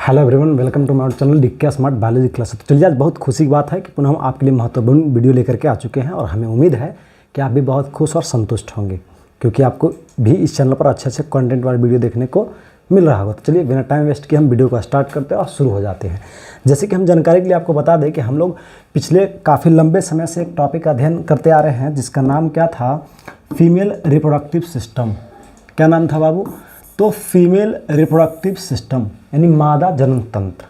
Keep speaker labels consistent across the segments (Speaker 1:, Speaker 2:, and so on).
Speaker 1: Hello everyone, welcome to my channel DK smart biology class. तो चलिए, आज बहुत खुशी की बात है कि पुनः हम आपके लिए महत्वपूर्ण वीडियो लेकर के आ चुके हैं और हमें उम्मीद है कि आप भी बहुत खुश और संतुष्ट होंगे, क्योंकि आपको भी इस चैनल पर अच्छे अच्छे कंटेंट वाले वीडियो देखने को मिल रहा होगा। तो चलिए, बिना टाइम वेस्ट किए हम वीडियो को स्टार्ट करते हैं और शुरू हो जाते हैं। जैसे कि हम जानकारी के लिए आपको बता दें कि हम लोग पिछले काफ़ी लंबे समय से एक टॉपिक का अध्ययन करते आ रहे हैं, जिसका नाम क्या था? Female reproductive system. क्या नाम था बाबू? तो फीमेल रिप्रोडक्टिव सिस्टम यानी मादा जनन तंत्र।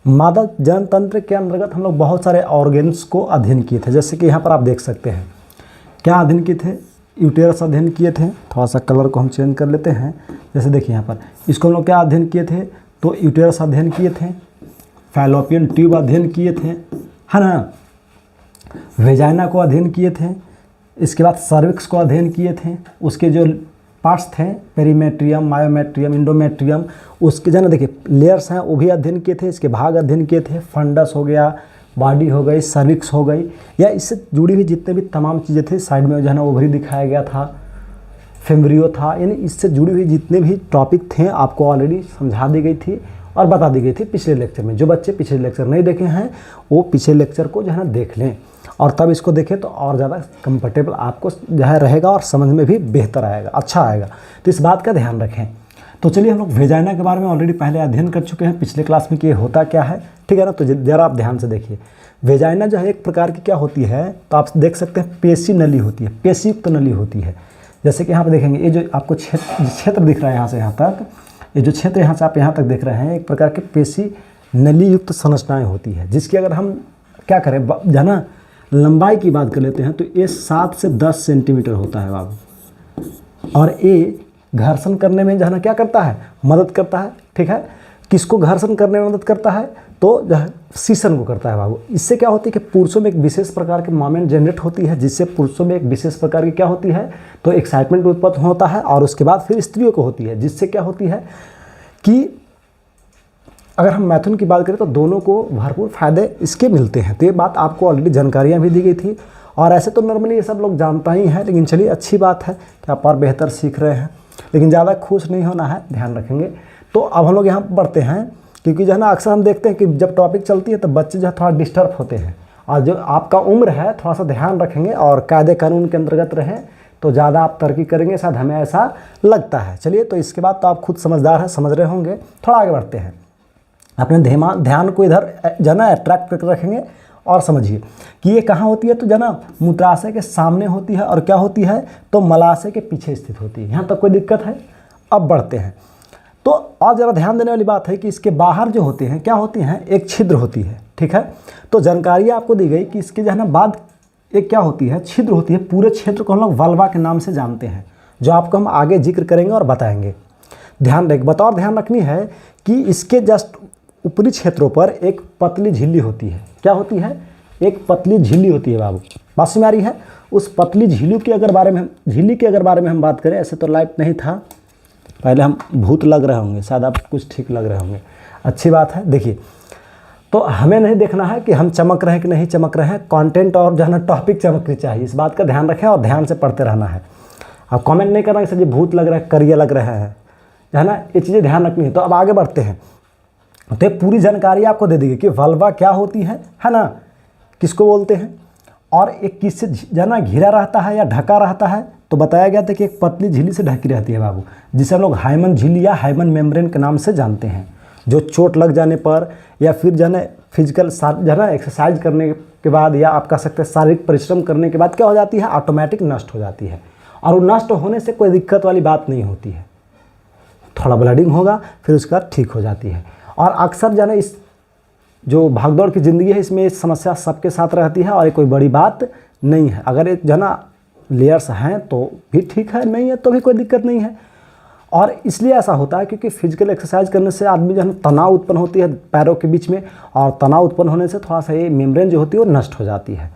Speaker 1: मादा जनन तंत्र के अंतर्गत हम लोग बहुत सारे ऑर्गेन्स को अध्ययन किए थे। जैसे कि यहाँ पर आप देख सकते हैं, क्या अध्ययन किए थे? यूटेरस अध्ययन किए थे। थोड़ा सा कलर को हम चेंज कर लेते हैं। जैसे देखिए यहाँ पर, इसको हम लोग क्या अध्ययन किए थे? तो यूटेरस अध्ययन किए थे, फैलोपियन ट्यूब अध्ययन किए थे, है ना, वेजाइना को अध्ययन किए थे, इसके बाद सर्विक्स को अध्ययन किए थे, उसके जो पार्ट्स थे पेरीमेट्रियम, मायोमेट्रियम, इंडोमेट्रियम, उसके जो ना देखिए लेयर्स हैं वो भी अध्ययन किए थे, इसके भाग अध्ययन किए थे। फंडस हो गया, बॉडी हो गई, सर्विक्स हो गई, या इससे जुड़ी हुई जितने भी तमाम चीज़ें थी। साइड में जो है ना ओवरी दिखाया गया था, फेम्ब्रियो था, यानी इससे जुड़ी हुई जितने भी टॉपिक थे आपको ऑलरेडी समझा दी गई थी और बता दी गई थी पिछले लेक्चर में। जो बच्चे पिछले लेक्चर नहीं देखे हैं वो पिछले लेक्चर को जो है ना देख लें और तब इसको देखें, तो और ज़्यादा कंफर्टेबल आपको जो है रहेगा और समझ में भी बेहतर आएगा, अच्छा आएगा। तो इस बात का ध्यान रखें। तो चलिए, हम लोग वेजाइना के बारे में ऑलरेडी पहले अध्ययन कर चुके हैं पिछले क्लास में कि ये होता क्या है, ठीक है ना। तो ज़रा आप ध्यान से देखिए, वेजाइना जो है एक प्रकार की क्या होती है, तो आप देख सकते हैं पेशी नली होती है, पेशीयुक्त नली होती है। जैसे कि यहाँ पर देखेंगे, ये जो आपको क्षेत्र दिख रहा है यहाँ से यहाँ तक, ये जो क्षेत्र यहाँ से आप यहाँ तक देख रहे हैं, एक प्रकार की पेशी नली युक्त संरचनाएँ होती है, जिसकी अगर हम क्या करें जो ना लंबाई की बात कर लेते हैं तो ये 7 से 10 सेंटीमीटर होता है बाबू। और ये घर्षण करने में जो है ना क्या करता है? मदद करता है, ठीक है। किसको घर्षण करने में मदद करता है? तो जो है सीसन को करता है बाबू। इससे क्या होती है कि पुरुषों में एक विशेष प्रकार की मोमेंट जनरेट होती है, जिससे पुरुषों में एक विशेष प्रकार की क्या होती है, तो एक्साइटमेंट उत्पन्न होता है। और उसके बाद फिर स्त्रियों को होती है, जिससे क्या होती है कि अगर हम मैथुन की बात करें तो दोनों को भरपूर फायदे इसके मिलते हैं। तो ये बात आपको ऑलरेडी जानकारियाँ भी दी गई थी और ऐसे तो नॉर्मली ये सब लोग जानता ही हैं, लेकिन चलिए अच्छी बात है कि आप और बेहतर सीख रहे हैं, लेकिन ज़्यादा खुश नहीं होना है, ध्यान रखेंगे। तो अब हम लोग यहाँ पढ़ते हैं, क्योंकि जो है ना अक्सर हम देखते हैं कि जब टॉपिक चलती है तो बच्चे जो है थोड़ा डिस्टर्ब होते हैं, और जो आपका उम्र है थोड़ा सा ध्यान रखेंगे और कायदे कानून के अंतर्गत रहें तो ज़्यादा आप तरक्की करेंगे, शायद हमें ऐसा लगता है। चलिए, तो इसके बाद तो आप खुद समझदार हैं, समझ रहे होंगे। थोड़ा आगे बढ़ते हैं, अपने ध्यान को इधर जो ना अट्रैक्ट करके रखेंगे और समझिए कि ये कहाँ होती है। तो जो ना मूत्राशय के सामने होती है और क्या होती है, तो मलाशय के पीछे स्थित होती है। यहाँ तक कोई दिक्कत है? अब बढ़ते हैं। तो और ज़रा ध्यान देने वाली बात है कि इसके बाहर जो होते हैं क्या होती हैं, एक छिद्र होती है, ठीक है। तो जानकारी आपको दी गई कि इसके जो है ना बाद एक क्या होती है, छिद्र होती है। पूरे क्षेत्र को हम लोग वल्वा के नाम से जानते हैं, जो आपको हम आगे जिक्र करेंगे और बताएंगे। बतौर ध्यान रखनी है कि इसके जस्ट ऊपरी क्षेत्रों पर एक पतली झिल्ली होती है। क्या होती है? एक पतली झिल्ली होती है बाबू। बात समझ आ रही है? उस पतली झिल्ली के अगर बारे में हम बात करें, ऐसे तो लाइट नहीं था, पहले हम भूत लग रहे होंगे, शायद आप कुछ ठीक लग रहे होंगे, अच्छी बात है। देखिए, तो हमें नहीं देखना है कि हम चमक रहे हैं कि नहीं चमक रहे हैं, कंटेंट और जो है ना टॉपिक चमकनी चाहिए, इस बात का ध्यान रखें और ध्यान से पढ़ते रहना है। अब कमेंट नहीं करना कि सर जी भूत लग रहा है, करिया लग रहा है, जो है ना, ये चीज़ें ध्यान रखनी है। तो अब आगे बढ़ते हैं। तो ये पूरी जानकारी आपको दे दी गई कि वल्वा क्या होती है ना, किसको बोलते हैं, और एक किससे जो है ना घिरा रहता है या ढका रहता है। तो बताया गया था कि एक पतली झिल्ली से ढकी रहती है बाबू, जिसे हम लोग हाइमन झिल्ली या हाइमन मेम्ब्रेन के नाम से जानते हैं। जो चोट लग जाने पर या फिर जो है ना फिजिकल जो है ना एक्सरसाइज करने के बाद या आप कह सकते हैं शारीरिक परिश्रम करने के बाद क्या हो जाती है, ऑटोमेटिक नष्ट हो जाती है। और वो नष्ट होने से कोई दिक्कत वाली बात नहीं होती है, थोड़ा ब्लडिंग होगा फिर उसके बाद ठीक हो जाती है। और अक्सर जो है इस जो भागदौड़ की ज़िंदगी है, इसमें इस समस्या सबके साथ रहती है और ये कोई बड़ी बात नहीं है। अगर ये जो है ना लेयर्स हैं तो भी ठीक है, नहीं है तो भी कोई दिक्कत नहीं है। और इसलिए ऐसा होता है क्योंकि फिजिकल एक्सरसाइज करने से आदमी जो है तनाव उत्पन्न होती है पैरों के बीच में, और तनाव उत्पन्न होने से थोड़ा सा ये मेम्ब्रेन जो होती है वो नष्ट हो जाती है।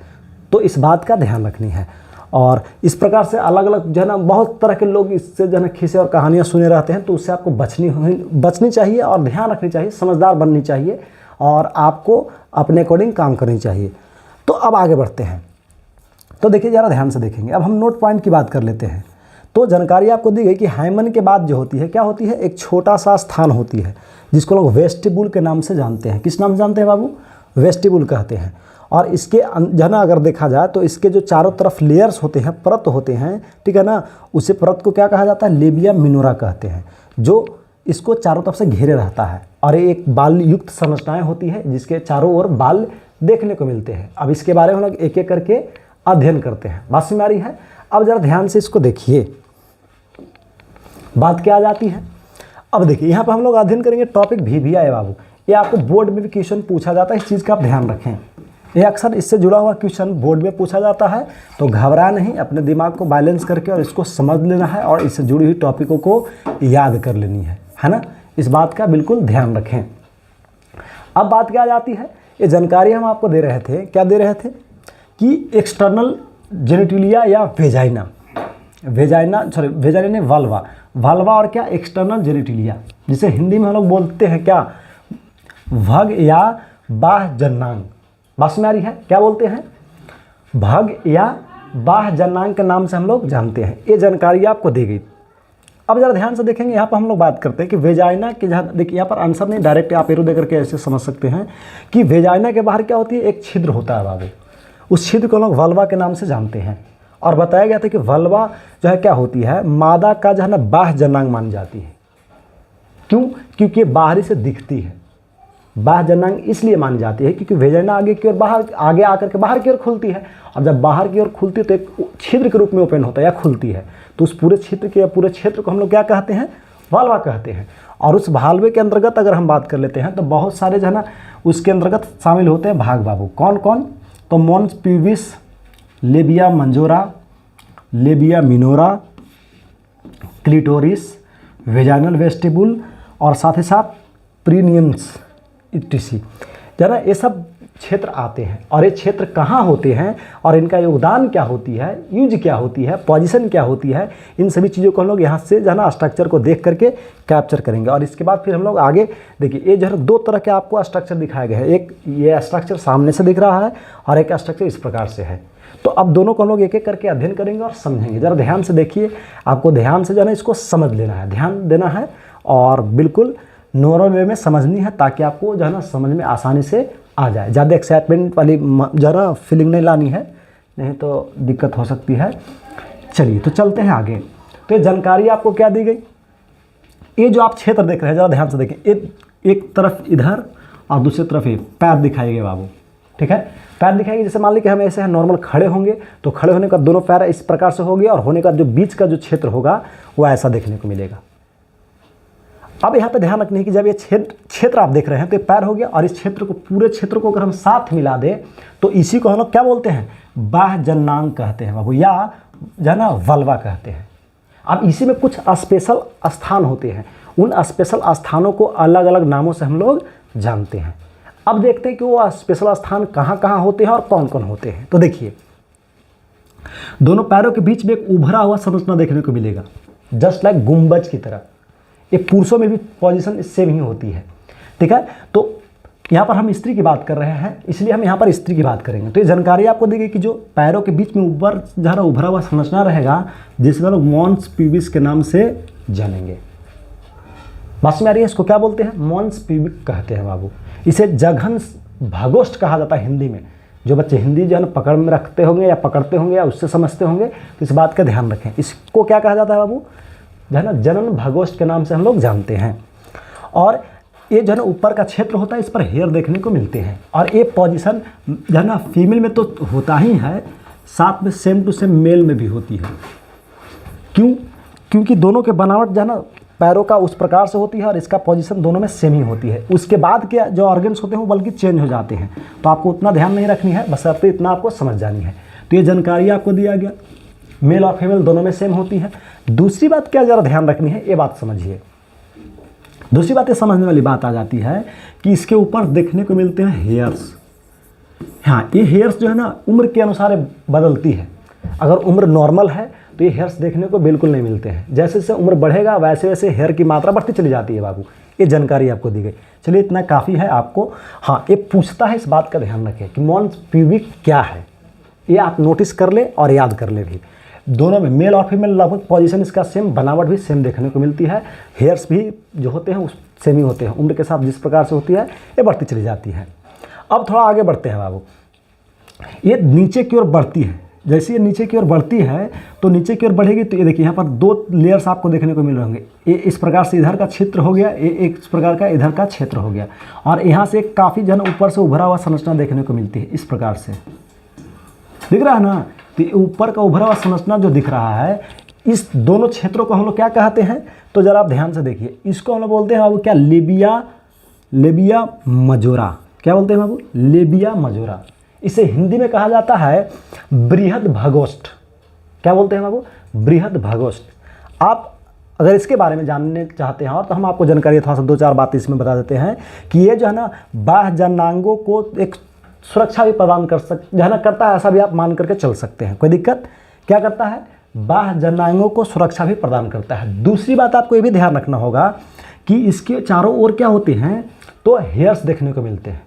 Speaker 1: तो इस बात का ध्यान रखनी है। और इस प्रकार से अलग अलग जो है ना बहुत तरह के लोग इससे जो है ना खिस्से और कहानियाँ सुने रहते हैं, तो उससे आपको बचनी चाहिए और ध्यान रखनी चाहिए, समझदार बननी चाहिए और आपको अपने अकॉर्डिंग काम करनी चाहिए। तो अब आगे बढ़ते हैं। तो देखिए, ज़रा ध्यान से देखेंगे। अब हम नोट पॉइंट की बात कर लेते हैं। तो जानकारी आपको दी गई कि हाइमन के बाद जो होती है क्या होती है, एक छोटा सा स्थान होती है जिसको लोग वेस्टिबुल के नाम से जानते हैं। किस नाम से जानते हैं बाबू? वेस्टिबुल कहते हैं। और इसके जो है ना अगर देखा जाए तो इसके जो चारों तरफ लेयर्स होते हैं, परत होते हैं, ठीक है ना, उसे परत को क्या कहा जाता है? लेबिया मिनोरा कहते हैं, जो इसको चारों तरफ से घेरे रहता है। और एक बाल युक्त संरचनाएं होती है जिसके चारों ओर बाल देखने को मिलते हैं। अब इसके बारे में हम लोग एक एक करके अध्ययन करते हैं। बात समझ में आ रही है? अब जरा ध्यान से इसको देखिए, बात क्या आ जाती है। अब देखिए यहाँ पर हम लोग अध्ययन करेंगे टॉपिक भी आए बाबू। ये आपको बोर्ड में भी क्वेश्चन पूछा जाता है, इस चीज़ का आप ध्यान रखें। ये अक्सर इससे जुड़ा हुआ क्वेश्चन बोर्ड में पूछा जाता है, तो घबरा नहीं, अपने दिमाग को बैलेंस करके और इसको समझ लेना है और इससे जुड़ी हुई टॉपिकों को याद कर लेनी है ना। इस बात का बिल्कुल ध्यान रखें। अब बात क्या आ जाती है, ये जानकारी हम आपको दे रहे थे, क्या दे रहे थे कि एक्सटर्नल जेनिटलिया या वेजाइना, वेजाइना ने वाल्वा और क्या एक्सटर्नल जेनिटलिया, जिसे हिंदी में हम लोग बोलते हैं क्या, भग या बाह्य जनांग। बात में आ रही है? क्या बोलते हैं? भग या बाह्य जनांग के नाम से हम लोग जानते हैं। ये जानकारी आपको दी गई। अब जरा ध्यान से देखेंगे, यहाँ पर हम लोग बात करते हैं कि वेजाइना के, जहाँ देखिए यहाँ पर आंसर नहीं, डायरेक्ट आप एरो देकर के ऐसे समझ सकते हैं कि वेजाइना के बाहर क्या होती है, एक छिद्र होता है बाबू। उस छिद्र को लोग वल्वा के नाम से जानते हैं। और बताया गया था कि वल्वा जो है क्या होती है, मादा का जो है ना बाह्य जनांग मानी जाती है। क्यों? क्योंकि ये बाहरी से दिखती है। बाह्य जनांग इसलिए मानी जाती है क्योंकि वेजाइना आगे की ओर आगे आकर के बाहर की ओर खुलती है, और जब बाहर की ओर खुलती है तो एक छिद्र के रूप में ओपन होता है या खुलती है, तो उस पूरे क्षेत्र के या पूरे क्षेत्र को हम लोग क्या कहते हैं, वाल्वा कहते हैं। और उस वाल्वे के अंतर्गत अगर हम बात कर लेते हैं तो बहुत सारे जो है ना उसके अंतर्गत शामिल होते हैं भाग बाबू। कौन कौन? तो mons pubis, labia majora, labia minora, clitoris, vaginal vestibule और साथ ही साथ प्रीनियम्स इटिसी, जरा ये सब क्षेत्र आते हैं। और ये क्षेत्र कहाँ होते हैं और इनका योगदान क्या होती है, यूज क्या होती है, पोजीशन क्या होती है, इन सभी चीज़ों को हम लोग यहाँ से जो है ना स्ट्रक्चर को देख करके कैप्चर करेंगे। और इसके बाद फिर हम लोग आगे देखिए, ये जो है दो तरह के आपको स्ट्रक्चर दिखाया गया है। एक ये स्ट्रक्चर सामने से दिख रहा है और एक स्ट्रक्चर इस प्रकार से है। तो अब दोनों को हम लोग एक एक करके अध्ययन करेंगे और समझेंगे। ज़रा ध्यान से देखिए, आपको ध्यान से जो है ना इसको समझ लेना है, ध्यान देना है और बिल्कुल नॉर्मल वे में समझनी है, ताकि आपको जो है ना समझ में आसानी से आ जाए। ज़्यादा एक्साइटमेंट वाली जो है ना फीलिंग नहीं लानी है, नहीं तो दिक्कत हो सकती है। चलिए तो चलते हैं आगे। तो ये जानकारी आपको क्या दी गई, ये जो आप क्षेत्र देख रहे हैं ज़रा ध्यान से देखें। एक तरफ इधर और दूसरी तरफ ये पैर दिखाई गए बाबू, ठीक है। पैर दिखाएंगे, जैसे मान लीजिए कि हम ऐसे नॉर्मल खड़े होंगे तो खड़े होने का दोनों पैर इस प्रकार से होंगे और होने का जो बीच का जो क्षेत्र होगा वो ऐसा देखने को मिलेगा। अब यहाँ पे ध्यान रखने है कि जब ये क्षेत्र आप देख रहे हैं तो ये पैर हो गया, और इस क्षेत्र को, पूरे क्षेत्र को अगर हम साथ मिला दें तो इसी को हम लोग क्या बोलते हैं, बाह्य जनांग कहते हैं बाबू, या जो है ना वल्वा कहते हैं। अब इसी में कुछ स्पेशल स्थान होते हैं, उन स्पेशल स्थानों को अलग अलग नामों से हम लोग जानते हैं। अब देखते हैं कि वो स्पेशल स्थान कहाँ कहाँ होते हैं और कौन कौन होते हैं। तो देखिए, दोनों पैरों के बीच में एक उभरा हुआ संरचना देखने को मिलेगा, जस्ट लाइक गुंबज की तरह। ये पुरुषों में भी पोजीशन सेम ही होती है, ठीक है। तो यहाँ पर हम स्त्री की बात कर रहे हैं, इसलिए हम यहाँ पर स्त्री की बात करेंगे। तो ये जानकारी आपको दी गई कि जो पैरों के बीच में ऊपर जहाँ उभरा हुआ संरचना रहेगा, जिसमें लोग मॉन्स प्यूबिस के नाम से जानेंगे। बात में आ रही है? इसको क्या बोलते हैं, मॉन्स प्यूबिक कहते हैं बाबू। इसे जघन भागोष्ठ कहा जाता है हिंदी में। जो बच्चे हिंदी जो है ना पकड़ में रखते होंगे या पकड़ते होंगे या उससे समझते होंगे तो इस बात का ध्यान रखें। इसको क्या कहा जाता है बाबू, जो है ना जनन भागोष्ठ के नाम से हम लोग जानते हैं। और ये जो है ना ऊपर का क्षेत्र होता है, इस पर हेयर देखने को मिलते हैं। और ये पोजीशन जो है ना फीमेल में तो होता ही है, साथ में सेम टू सेम मेल में भी होती है। क्यों? क्योंकि दोनों के बनावट जो है ना पैरों का उस प्रकार से होती है और इसका पोजीशन दोनों में सेम ही होती है। उसके बाद के जो ऑर्गन्स होते हैं वो बल्कि चेंज हो जाते हैं, तो आपको उतना ध्यान नहीं रखनी है, बस आपको इतना आपको समझ जानी है। तो ये जानकारी आपको दिया गया, मेल और फीमेल दोनों में सेम होती है। दूसरी बात क्या ज़रा ध्यान रखनी है, ये बात समझिए। दूसरी बात ये समझने वाली बात आ जाती है कि इसके ऊपर देखने को मिलते हैं हेयर्स। हाँ, ये हेयर्स जो है ना उम्र के अनुसार बदलती है। अगर उम्र नॉर्मल है तो ये हेयर्स देखने को बिल्कुल नहीं मिलते हैं। जैसे जैसे उम्र बढ़ेगा वैसे वैसे हेयर की मात्रा बढ़ती चली जाती है बाबू। ये जानकारी आपको दी गई। चलिए इतना काफ़ी है आपको। हाँ, ये पूछता है, इस बात का ध्यान रखें कि मॉन्स प्यूबिक क्या है, ये आप नोटिस कर ले और याद कर ले भी। दोनों में मेल और फीमेल लगभग पोजीशन इसका सेम, बनावट भी सेम देखने को मिलती है। हेयर्स भी जो होते हैं उस सेम ही होते हैं, उम्र के साथ जिस प्रकार से होती है ये बढ़ती चली जाती है। अब थोड़ा आगे बढ़ते हैं बाबू, ये नीचे की ओर बढ़ती है। जैसे ये नीचे की ओर बढ़ती है तो नीचे की ओर बढ़ेगी तो ये देखिए यहाँ पर 2 लेयर्स आपको देखने को मिल रहे होंगे। ये इस प्रकार से इधर का क्षेत्र हो गया, ये एक इस प्रकार का इधर का क्षेत्र हो गया, और यहाँ से काफ़ी जन ऊपर से उभरा हुआ संरचना देखने को मिलती है। इस प्रकार से दिख रहा है ना, तो ऊपर का उभरा हुआ संरचना जो दिख रहा है, इस दोनों क्षेत्रों को हम लोग क्या कहते हैं, तो जरा आप ध्यान से देखिए। इसको हम लोग बोलते हैं बाबू क्या, लेबिया मजोरा। क्या बोलते हैं बाबू, लेबिया मजोरा। इसे हिंदी में कहा जाता है बृहद भगोष्ठ। क्या बोलते हैं बाबू, बृहद भगोष्ठ। आप अगर इसके बारे में जानने चाहते हैं और तो हम आपको जानकारी थोड़ा सा 2-4 बातें इसमें बता देते हैं कि ये जो है ना बाह्य जनांगों को एक सुरक्षा भी प्रदान करता है, ऐसा भी आप मान करके चल सकते हैं, कोई दिक्कत। क्या करता है, बाह्य जनांगों को सुरक्षा भी प्रदान करता है। दूसरी बात आपको ये भी ध्यान रखना होगा कि इसके चारों ओर क्या होते हैं, तो हेयर्स देखने को मिलते हैं।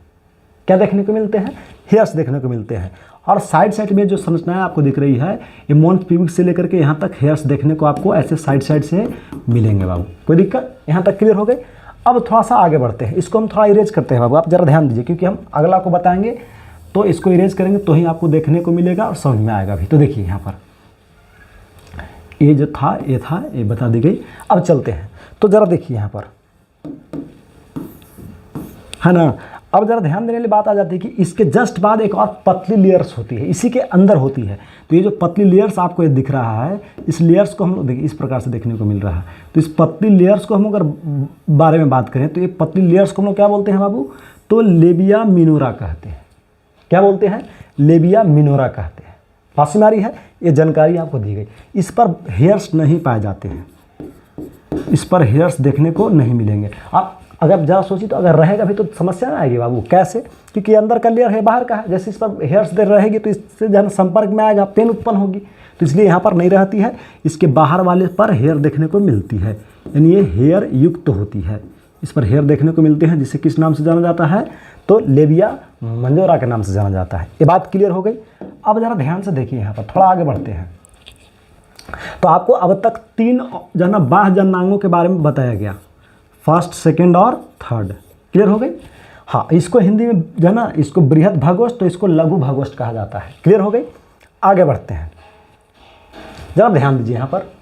Speaker 1: क्या देखने को मिलते हैं, हेयर्स देखने को मिलते हैं। और साइड में जो संरचनाएं आपको दिख रही है, ये मोंथ प्यूबिक से लेकर के यहाँ तक हेयर्स देखने को आपको ऐसे साइड से मिलेंगे बाबू, कोई दिक्कत। यहाँ तक क्लियर हो गई। अब थोड़ा सा आगे बढ़ते हैं, इसको हम थोड़ा इरेज करते हैं बाबू, आप जरा ध्यान दीजिए, क्योंकि हम अगला को बताएंगे तो इसको इरेज करेंगे तो ही आपको देखने को मिलेगा और समझ में आएगा भी। तो देखिए यहाँ पर ये जो था ये बता दी गई। अब चलते हैं, तो जरा देखिए यहाँ पर, है ना। अब जरा ध्यान देने वाली बात आ जाती है कि इसके जस्ट बाद एक और पतली लेयर्स होती है, इसी के अंदर होती है। तो ये जो पतली लेयर्स आपको ये दिख रहा है, इस लेयर्स को हम लोग देखिए इस प्रकार से देखने को मिल रहा है। तो इस पतली लेयर्स को हम अगर बारे में बात करें तो ये पतली लेयर्स को हम लोग क्या बोलते हैं बाबू, तो लेबिया मिनोरा कहते हैं। क्या बोलते हैं, लेबिया मिनोरा कहते हैं। पास में आ रही है, ये जानकारी आपको दी गई। इस पर हेयर्स नहीं पाए जाते हैं, इस पर हेयर्स देखने को नहीं मिलेंगे। आप अगर ज़रा सोचिए तो अगर रहेगा भी तो समस्या ना आएगी बाबू। कैसे, क्योंकि अंदर का लेयर है, बाहर का है। जैसे इस पर हेयर्स देर रहेगी तो इससे जब संपर्क में आएगा पेन उत्पन्न होगी, तो इसलिए यहाँ पर नहीं रहती है। इसके बाहर वाले पर हेयर देखने को मिलती है, यानी ये हेयर युक्त होती है। इस पर हेयर देखने को मिलते हैं, जिसे किस नाम से जाना जाता है, तो लेबिया मंजोरा के नाम से जाना जाता है। ये बात क्लियर हो गई। अब ज़रा ध्यान से देखिए, यहाँ पर थोड़ा आगे बढ़ते हैं। तो आपको अब तक 3 जो है ना बाह्य जनांगों के बारे में बताया गया, फर्स्ट, सेकंड और थर्ड। क्लियर हो गई। हाँ, इसको हिंदी में जो है ना, इसको बृहद भगोष्ठ, तो इसको लघु भगोष्ठ कहा जाता है। क्लियर हो गई। आगे बढ़ते हैं, जरा ध्यान दीजिए। यहाँ पर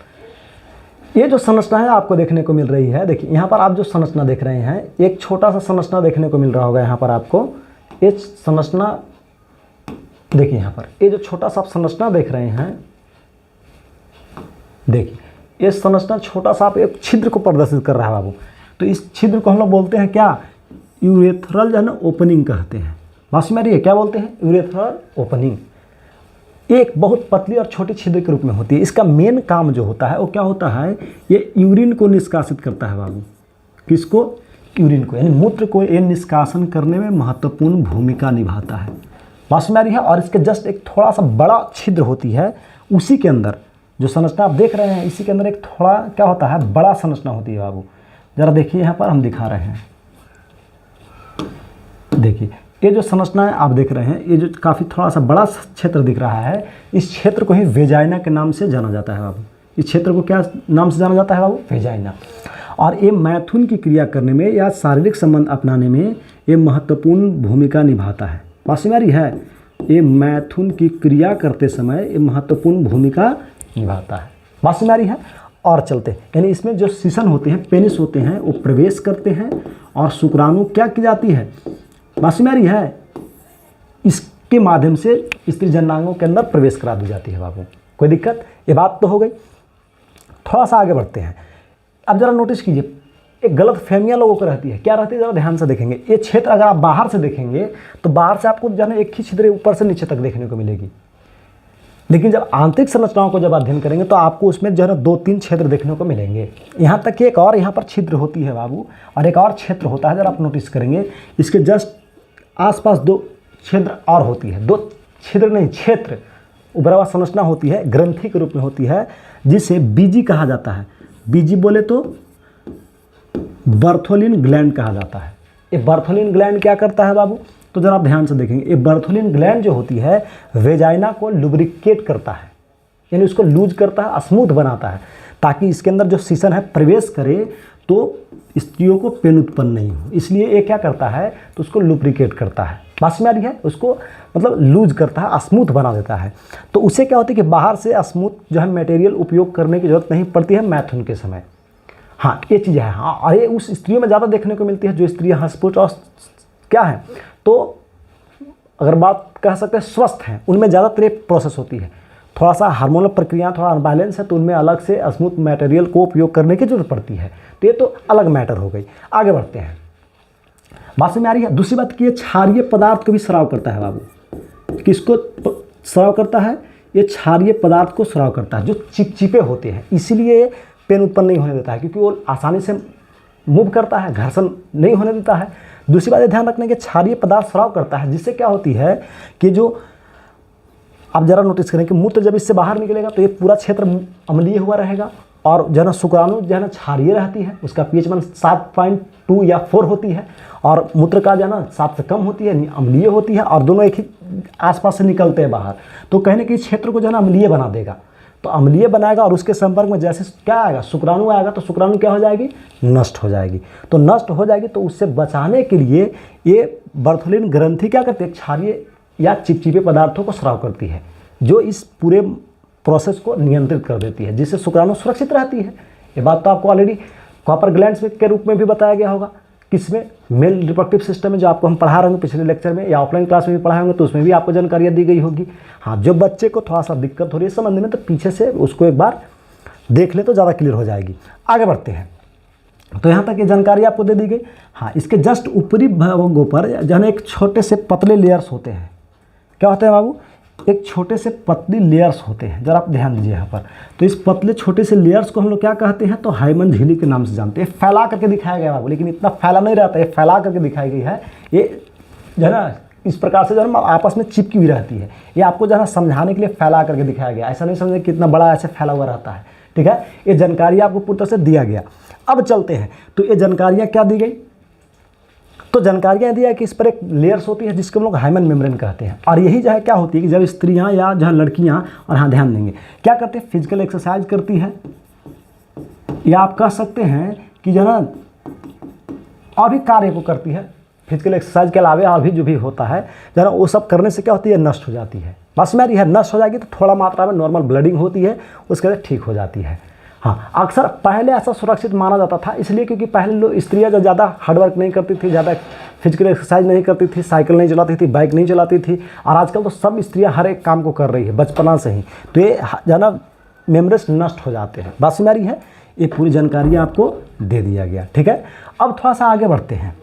Speaker 1: ये जो संरचना है आपको देखने को मिल रही है, देखिए यहाँ पर आप जो संरचना देख रहे हैं, एक छोटा सा संरचना देखने को मिल रहा होगा। यहाँ पर आपको ये संरचना देखिए, यहाँ पर ये जो छोटा सा संरचना देख रहे हैं, देखिए ये संरचना छोटा सा आप एक छिद्र को प्रदर्शित कर रहा है बाबू। तो इस छिद्र को हम लोग बोलते हैं क्या, यूरेथ्रल जो है ना ओपनिंग कहते हैं। बात में आ रही है, क्या बोलते हैं, यूरेथ्रल ओपनिंग। एक बहुत पतली और छोटी छिद्र के रूप में होती है। इसका मेन काम जो होता है वो क्या होता है, ये यूरिन को निष्कासित करता है बाबू। किसको, यूरिन को, यानी मूत्र को ये निष्कासन करने में महत्वपूर्ण भूमिका निभाता है। बात में आ रही है। और इसके जस्ट एक थोड़ा सा बड़ा छिद्र होती है, उसी के अंदर जो संरचना आप देख रहे हैं, इसी के अंदर एक थोड़ा क्या होता है, बड़ा संरचना होती है बाबू। जरा देखिए यहाँ पर हम दिखा रहे हैं, देखिए ये जो संरचना है आप देख रहे हैं, ये जो काफ़ी थोड़ा सा बड़ा क्षेत्र दिख रहा है, इस क्षेत्र को ही वेजाइना के नाम से जाना जाता है बाबू। इस क्षेत्र को क्या नाम से जाना जाता है बाबू, वेजाइना। और ये मैथुन की क्रिया करने में या शारीरिक संबंध अपनाने में ये महत्वपूर्ण भूमिका निभाता है। बात में आ रही है, ये मैथुन की क्रिया करते समय ये महत्वपूर्ण भूमिका निभाता है। बात में आ रही है। और चलते, यानी इसमें जो सीसन होते हैं, पेनिस होते हैं, वो प्रवेश करते हैं और शुक्राणु क्या की जाती है, बात में आ रही है, इसके माध्यम से स्त्री जनांगों के अंदर प्रवेश करा दी जाती है बाबू। कोई दिक्कत, ये बात तो हो गई। थोड़ा सा आगे बढ़ते हैं। अब जरा नोटिस कीजिए, एक गलत फहमियाँ लोगों को रहती है। क्या रहती है, जरा ध्यान से देखेंगे। ये क्षेत्र अगर आप बाहर से देखेंगे तो बाहर से आपको जो है एक ही छिद्र ऊपर से नीचे तक देखने को मिलेगी, लेकिन जब आंतरिक संरचनाओं को जब अध्ययन करेंगे तो आपको उसमें जो है 2-3 क्षेत्र देखने को मिलेंगे। यहाँ तक कि एक और यहाँ पर छिद्र होती है बाबू, और एक और क्षेत्र होता है, जरा आप नोटिस करेंगे, इसके जस्ट आसपास 2 छिद्र और होती है। 2 छिद्र नहीं, क्षेत्र, उभरा हुआ संरचना होती है, ग्रंथि के रूप में होती है, जिसे बीजी कहा जाता है। बीजी बोले तो बर्थोलिन ग्लैंड कहा जाता है। ये बर्थोलिन ग्लैंड क्या करता है बाबू, तो जरा आप ध्यान से देखेंगे, ये बर्थोलिन ग्लैंड जो होती है वेजाइना को लुब्रिकेट करता है। यानी उसको लूज करता है, स्मूथ बनाता है, ताकि इसके अंदर जो सीसन है प्रवेश करे तो स्त्रियों को पेन उत्पन्न नहीं हो। इसलिए ये क्या करता है, तो उसको लुब्रिकेट करता है, बात में आ रही है, उसको मतलब लूज करता है, स्मूथ बना देता है। तो उससे क्या होता है कि बाहर से स्मूथ जो है मटेरियल उपयोग करने की जरूरत नहीं पड़ती है मैथुन के समय। हाँ, ये चीज़ है। हाँ, और ये उस स्त्रियों में ज़्यादा देखने को मिलती है जो स्त्रियाँ हस्पुट और क्या है, तो अगर बात कह सकते हैं स्वस्थ हैं, उनमें ज़्यादातर ये प्रोसेस होती है। थोड़ा सा हार्मोनल प्रक्रिया थोड़ा अनबैलेंस है तो उनमें अलग से स्मूथ मटेरियल को उपयोग करने की जरूरत पड़ती है। तो ये तो अलग मैटर हो गई। आगे बढ़ते हैं, बात में आ रही है। दूसरी बात कि ये क्षारीय पदार्थ को भी स्राव करता है बाबू। किसको स्राव करता है, ये क्षारीय पदार्थ को स्राव करता है जो चिपचिपे होते हैं, इसीलिए पेन उत्पन्न नहीं होने देता है, क्योंकि वो आसानी से मूव करता है, घर्षण नहीं होने देता है। दूसरी बात ये ध्यान रखने के क्षारीय पदार्थ स्राव करता है, जिससे क्या होती है कि जो आप जरा नोटिस करें कि मूत्र जब इससे बाहर निकलेगा तो ये पूरा क्षेत्र अम्लीय हुआ रहेगा, और जो है ना शुक्राणु जो है ना क्षारीय रहती है, उसका पीएच मान 7.2 या 4 होती है, और मूत्र का जो है ना 7 से कम होती है, अम्लीय होती है, और दोनों एक ही आसपास से निकलते हैं बाहर। तो कहीं ना कहीं क्षेत्र को जो है ना अम्लीय बना देगा। तो अम्लीय बनाएगा और उसके संपर्क में जैसे क्या आएगा, शुक्राणु आएगा, तो शुक्राणु क्या हो जाएगी, नष्ट हो जाएगी। तो नष्ट हो जाएगी, तो उससे बचाने के लिए ये बर्थोलिन ग्रंथि क्या करती है, क्षारीय या चिपचिपे पदार्थों को स्राव करती है, जो इस पूरे प्रोसेस को नियंत्रित कर देती है, जिससे शुक्राणु सुरक्षित रहती है। ये बात तो आपको ऑलरेडी कॉपर ग्लैंड्स के रूप में भी बताया गया होगा, किसमें, मेल रिप्रोडक्टिव सिस्टम में, जो आपको हम पढ़ा रहे होंगे पिछले लेक्चर में या ऑफलाइन क्लास में भी पढ़ाए होंगे, तो उसमें भी आपको जानकारियाँ दी गई होगी। हाँ, जो बच्चे को थोड़ा सा दिक्कत हो रही है समझने में, तो पीछे से उसको एक बार देख ले तो ज़्यादा क्लियर हो जाएगी। आगे बढ़ते हैं। तो यहाँ तक ये जानकारी आपको दे दी गई। हाँ, इसके जस्ट ऊपरी भागों पर जो है एक छोटे से पतले लेयर्स होते हैं। क्या होते हैं बाबू, एक छोटे से पतली लेयर्स होते हैं, जरा आप ध्यान दीजिए यहाँ पर। तो इस पतले छोटे से लेयर्स को हम लोग क्या कहते हैं, तो हाइमन झिल्ली के नाम से जानते हैं। फैला करके दिखाया गया बाबू, लेकिन इतना फैला नहीं रहता है, फैला करके दिखाई गई है। ये जो है ना इस प्रकार से जो है ना आपस में चिपकी हुई रहती है। ये आपको जो है ना समझाने के लिए फैला करके दिखाया गया, ऐसा नहीं समझे कितना बड़ा ऐसे फैला हुआ रहता है। ठीक है, ये जानकारी आपको पूरी तरह से दिया गया। अब चलते हैं, तो ये जानकारियाँ क्या दी गई, तो जानकारियाँ दिया है कि इस पर एक लेयर्स होती है जिसको हम लोग हाइमन मेम्ब्रेन कहते हैं। और यही जो है क्या होती है कि जब स्त्रियाँ या जो है लड़कियाँ, और हाँ ध्यान देंगे, क्या करते हैं, फिजिकल एक्सरसाइज करती है, या आप कह सकते हैं कि जो है ना और भी कार्य को करती है, फिजिकल एक्सरसाइज के अलावा और भी जो भी होता है जो है ना, वो सब करने से क्या होती है, नष्ट हो जाती है। बस में यह नष्ट हो जाएगी तो थोड़ा मात्रा में नॉर्मल ब्लडिंग होती है, उसके बाद ठीक हो जाती है। हाँ, अक्सर पहले ऐसा सुरक्षित माना जाता था, इसलिए क्योंकि पहले लोग स्त्रियाँ जो ज़्यादा हार्डवर्क नहीं करती थी, ज़्यादा फिजिकल एक्सरसाइज नहीं करती थी, साइकिल नहीं चलाती थी, बाइक नहीं चलाती थी, और आजकल तो सब स्त्रियाँ हर एक काम को कर रही है बचपना से ही। तो ये जो है ना मेम्ब्रेन्स नष्ट हो जाते हैं। बात समझ आ रही है, ये पूरी जानकारी आपको दे दिया गया। ठीक है, अब थोड़ा सा आगे बढ़ते हैं।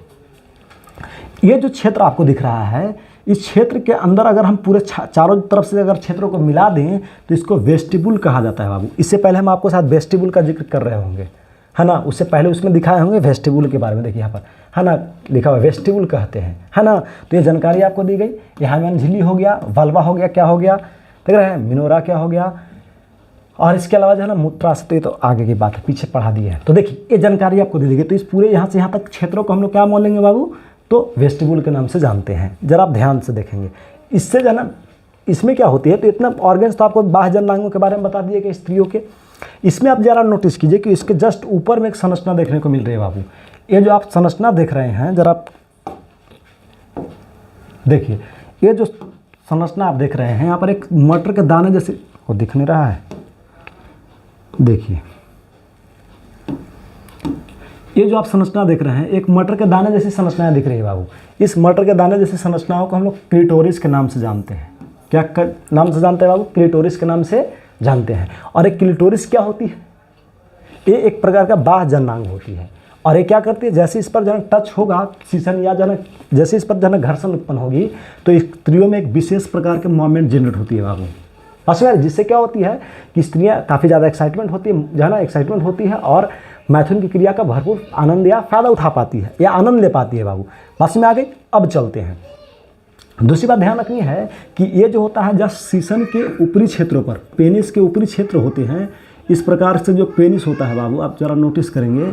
Speaker 1: ये जो क्षेत्र आपको दिख रहा है, इस क्षेत्र के अंदर अगर हम पूरे चारों तरफ से अगर क्षेत्रों को मिला दें तो इसको वेस्टिबुल कहा जाता है बाबू। इससे पहले हम आपको साथ वेस्टिबुल का जिक्र कर रहे होंगे, है ना, उससे पहले उसमें दिखाए होंगे वेस्टिबुल के बारे में। देखिए यहाँ पर है ना लिखा हुआ वेस्टिबुल कहते हैं, है ना। तो ये जानकारी आपको दी गई। ये हाइमन झिल्ली हो गया, वल्वा हो गया, क्या हो गया देख रहे हैं, मिनोरा क्या हो गया, और इसके अलावा जो है ना मूत्राशय, तो ये तो आगे की बात है, पीछे पढ़ा दी है। तो देखिए ये जानकारी आपको दे दी गई। तो इस पूरे यहाँ से यहाँ तक क्षेत्रों को हम लोग क्या मान लेंगे बाबू, तो वेस्टिबुल के नाम से जानते हैं। जरा आप ध्यान से देखेंगे, इससे जो है ना इसमें क्या होती है, तो इतना ऑर्गन्स तो आपको बाह्य जननांगों के बारे में बता दिए कि स्त्रियों के, इसमें आप जरा नोटिस कीजिए कि इसके जस्ट ऊपर में एक संरचना देखने को मिल रही है बाबू। ये जो आप संरचना देख रहे हैं, जरा आप देखिए, ये जो संरचना आप देख रहे हैं, यहाँ पर एक मटर के दाने जैसे वो दिख नहीं रहा है, देखिए ये जो आप संरचना देख रहे हैं, एक मटर के दाने जैसी संरचनाएं दिख रही है बाबू। इस मटर के दाने जैसी संरचनाओं को हम लोग क्लिटोरिस के नाम से जानते हैं। क्या नाम से जानते हैं बाबू, क्लिटोरिस के नाम से जानते हैं। और एक क्लिटोरिस क्या होती है, ये एक प्रकार का बाह्य जननांग होती है। और ये क्या करती है, जैसे इस पर जो है टच होगा सीसन या जो है जैसे इस पर जो है घर्षण उत्पन्न होगी, तो स्त्रियों में एक विशेष प्रकार के मूवमेंट जनरेट होती है बाबू। जिससे क्या होती है कि स्त्रियाँ काफ़ी ज़्यादा एक्साइटमेंट होती है, जो है ना एक्साइटमेंट होती है, और मैथुन की क्रिया का भरपूर आनंद या फ़ायदा उठा पाती है या आनंद ले पाती है बाबू। बात में आ गई। अब चलते हैं, दूसरी बात ध्यान रखनी है कि ये जो होता है, जब सीसन के ऊपरी क्षेत्रों पर, पेनिस के ऊपरी क्षेत्र होते हैं, इस प्रकार से जो पेनिस होता है बाबू, आप जरा नोटिस करेंगे,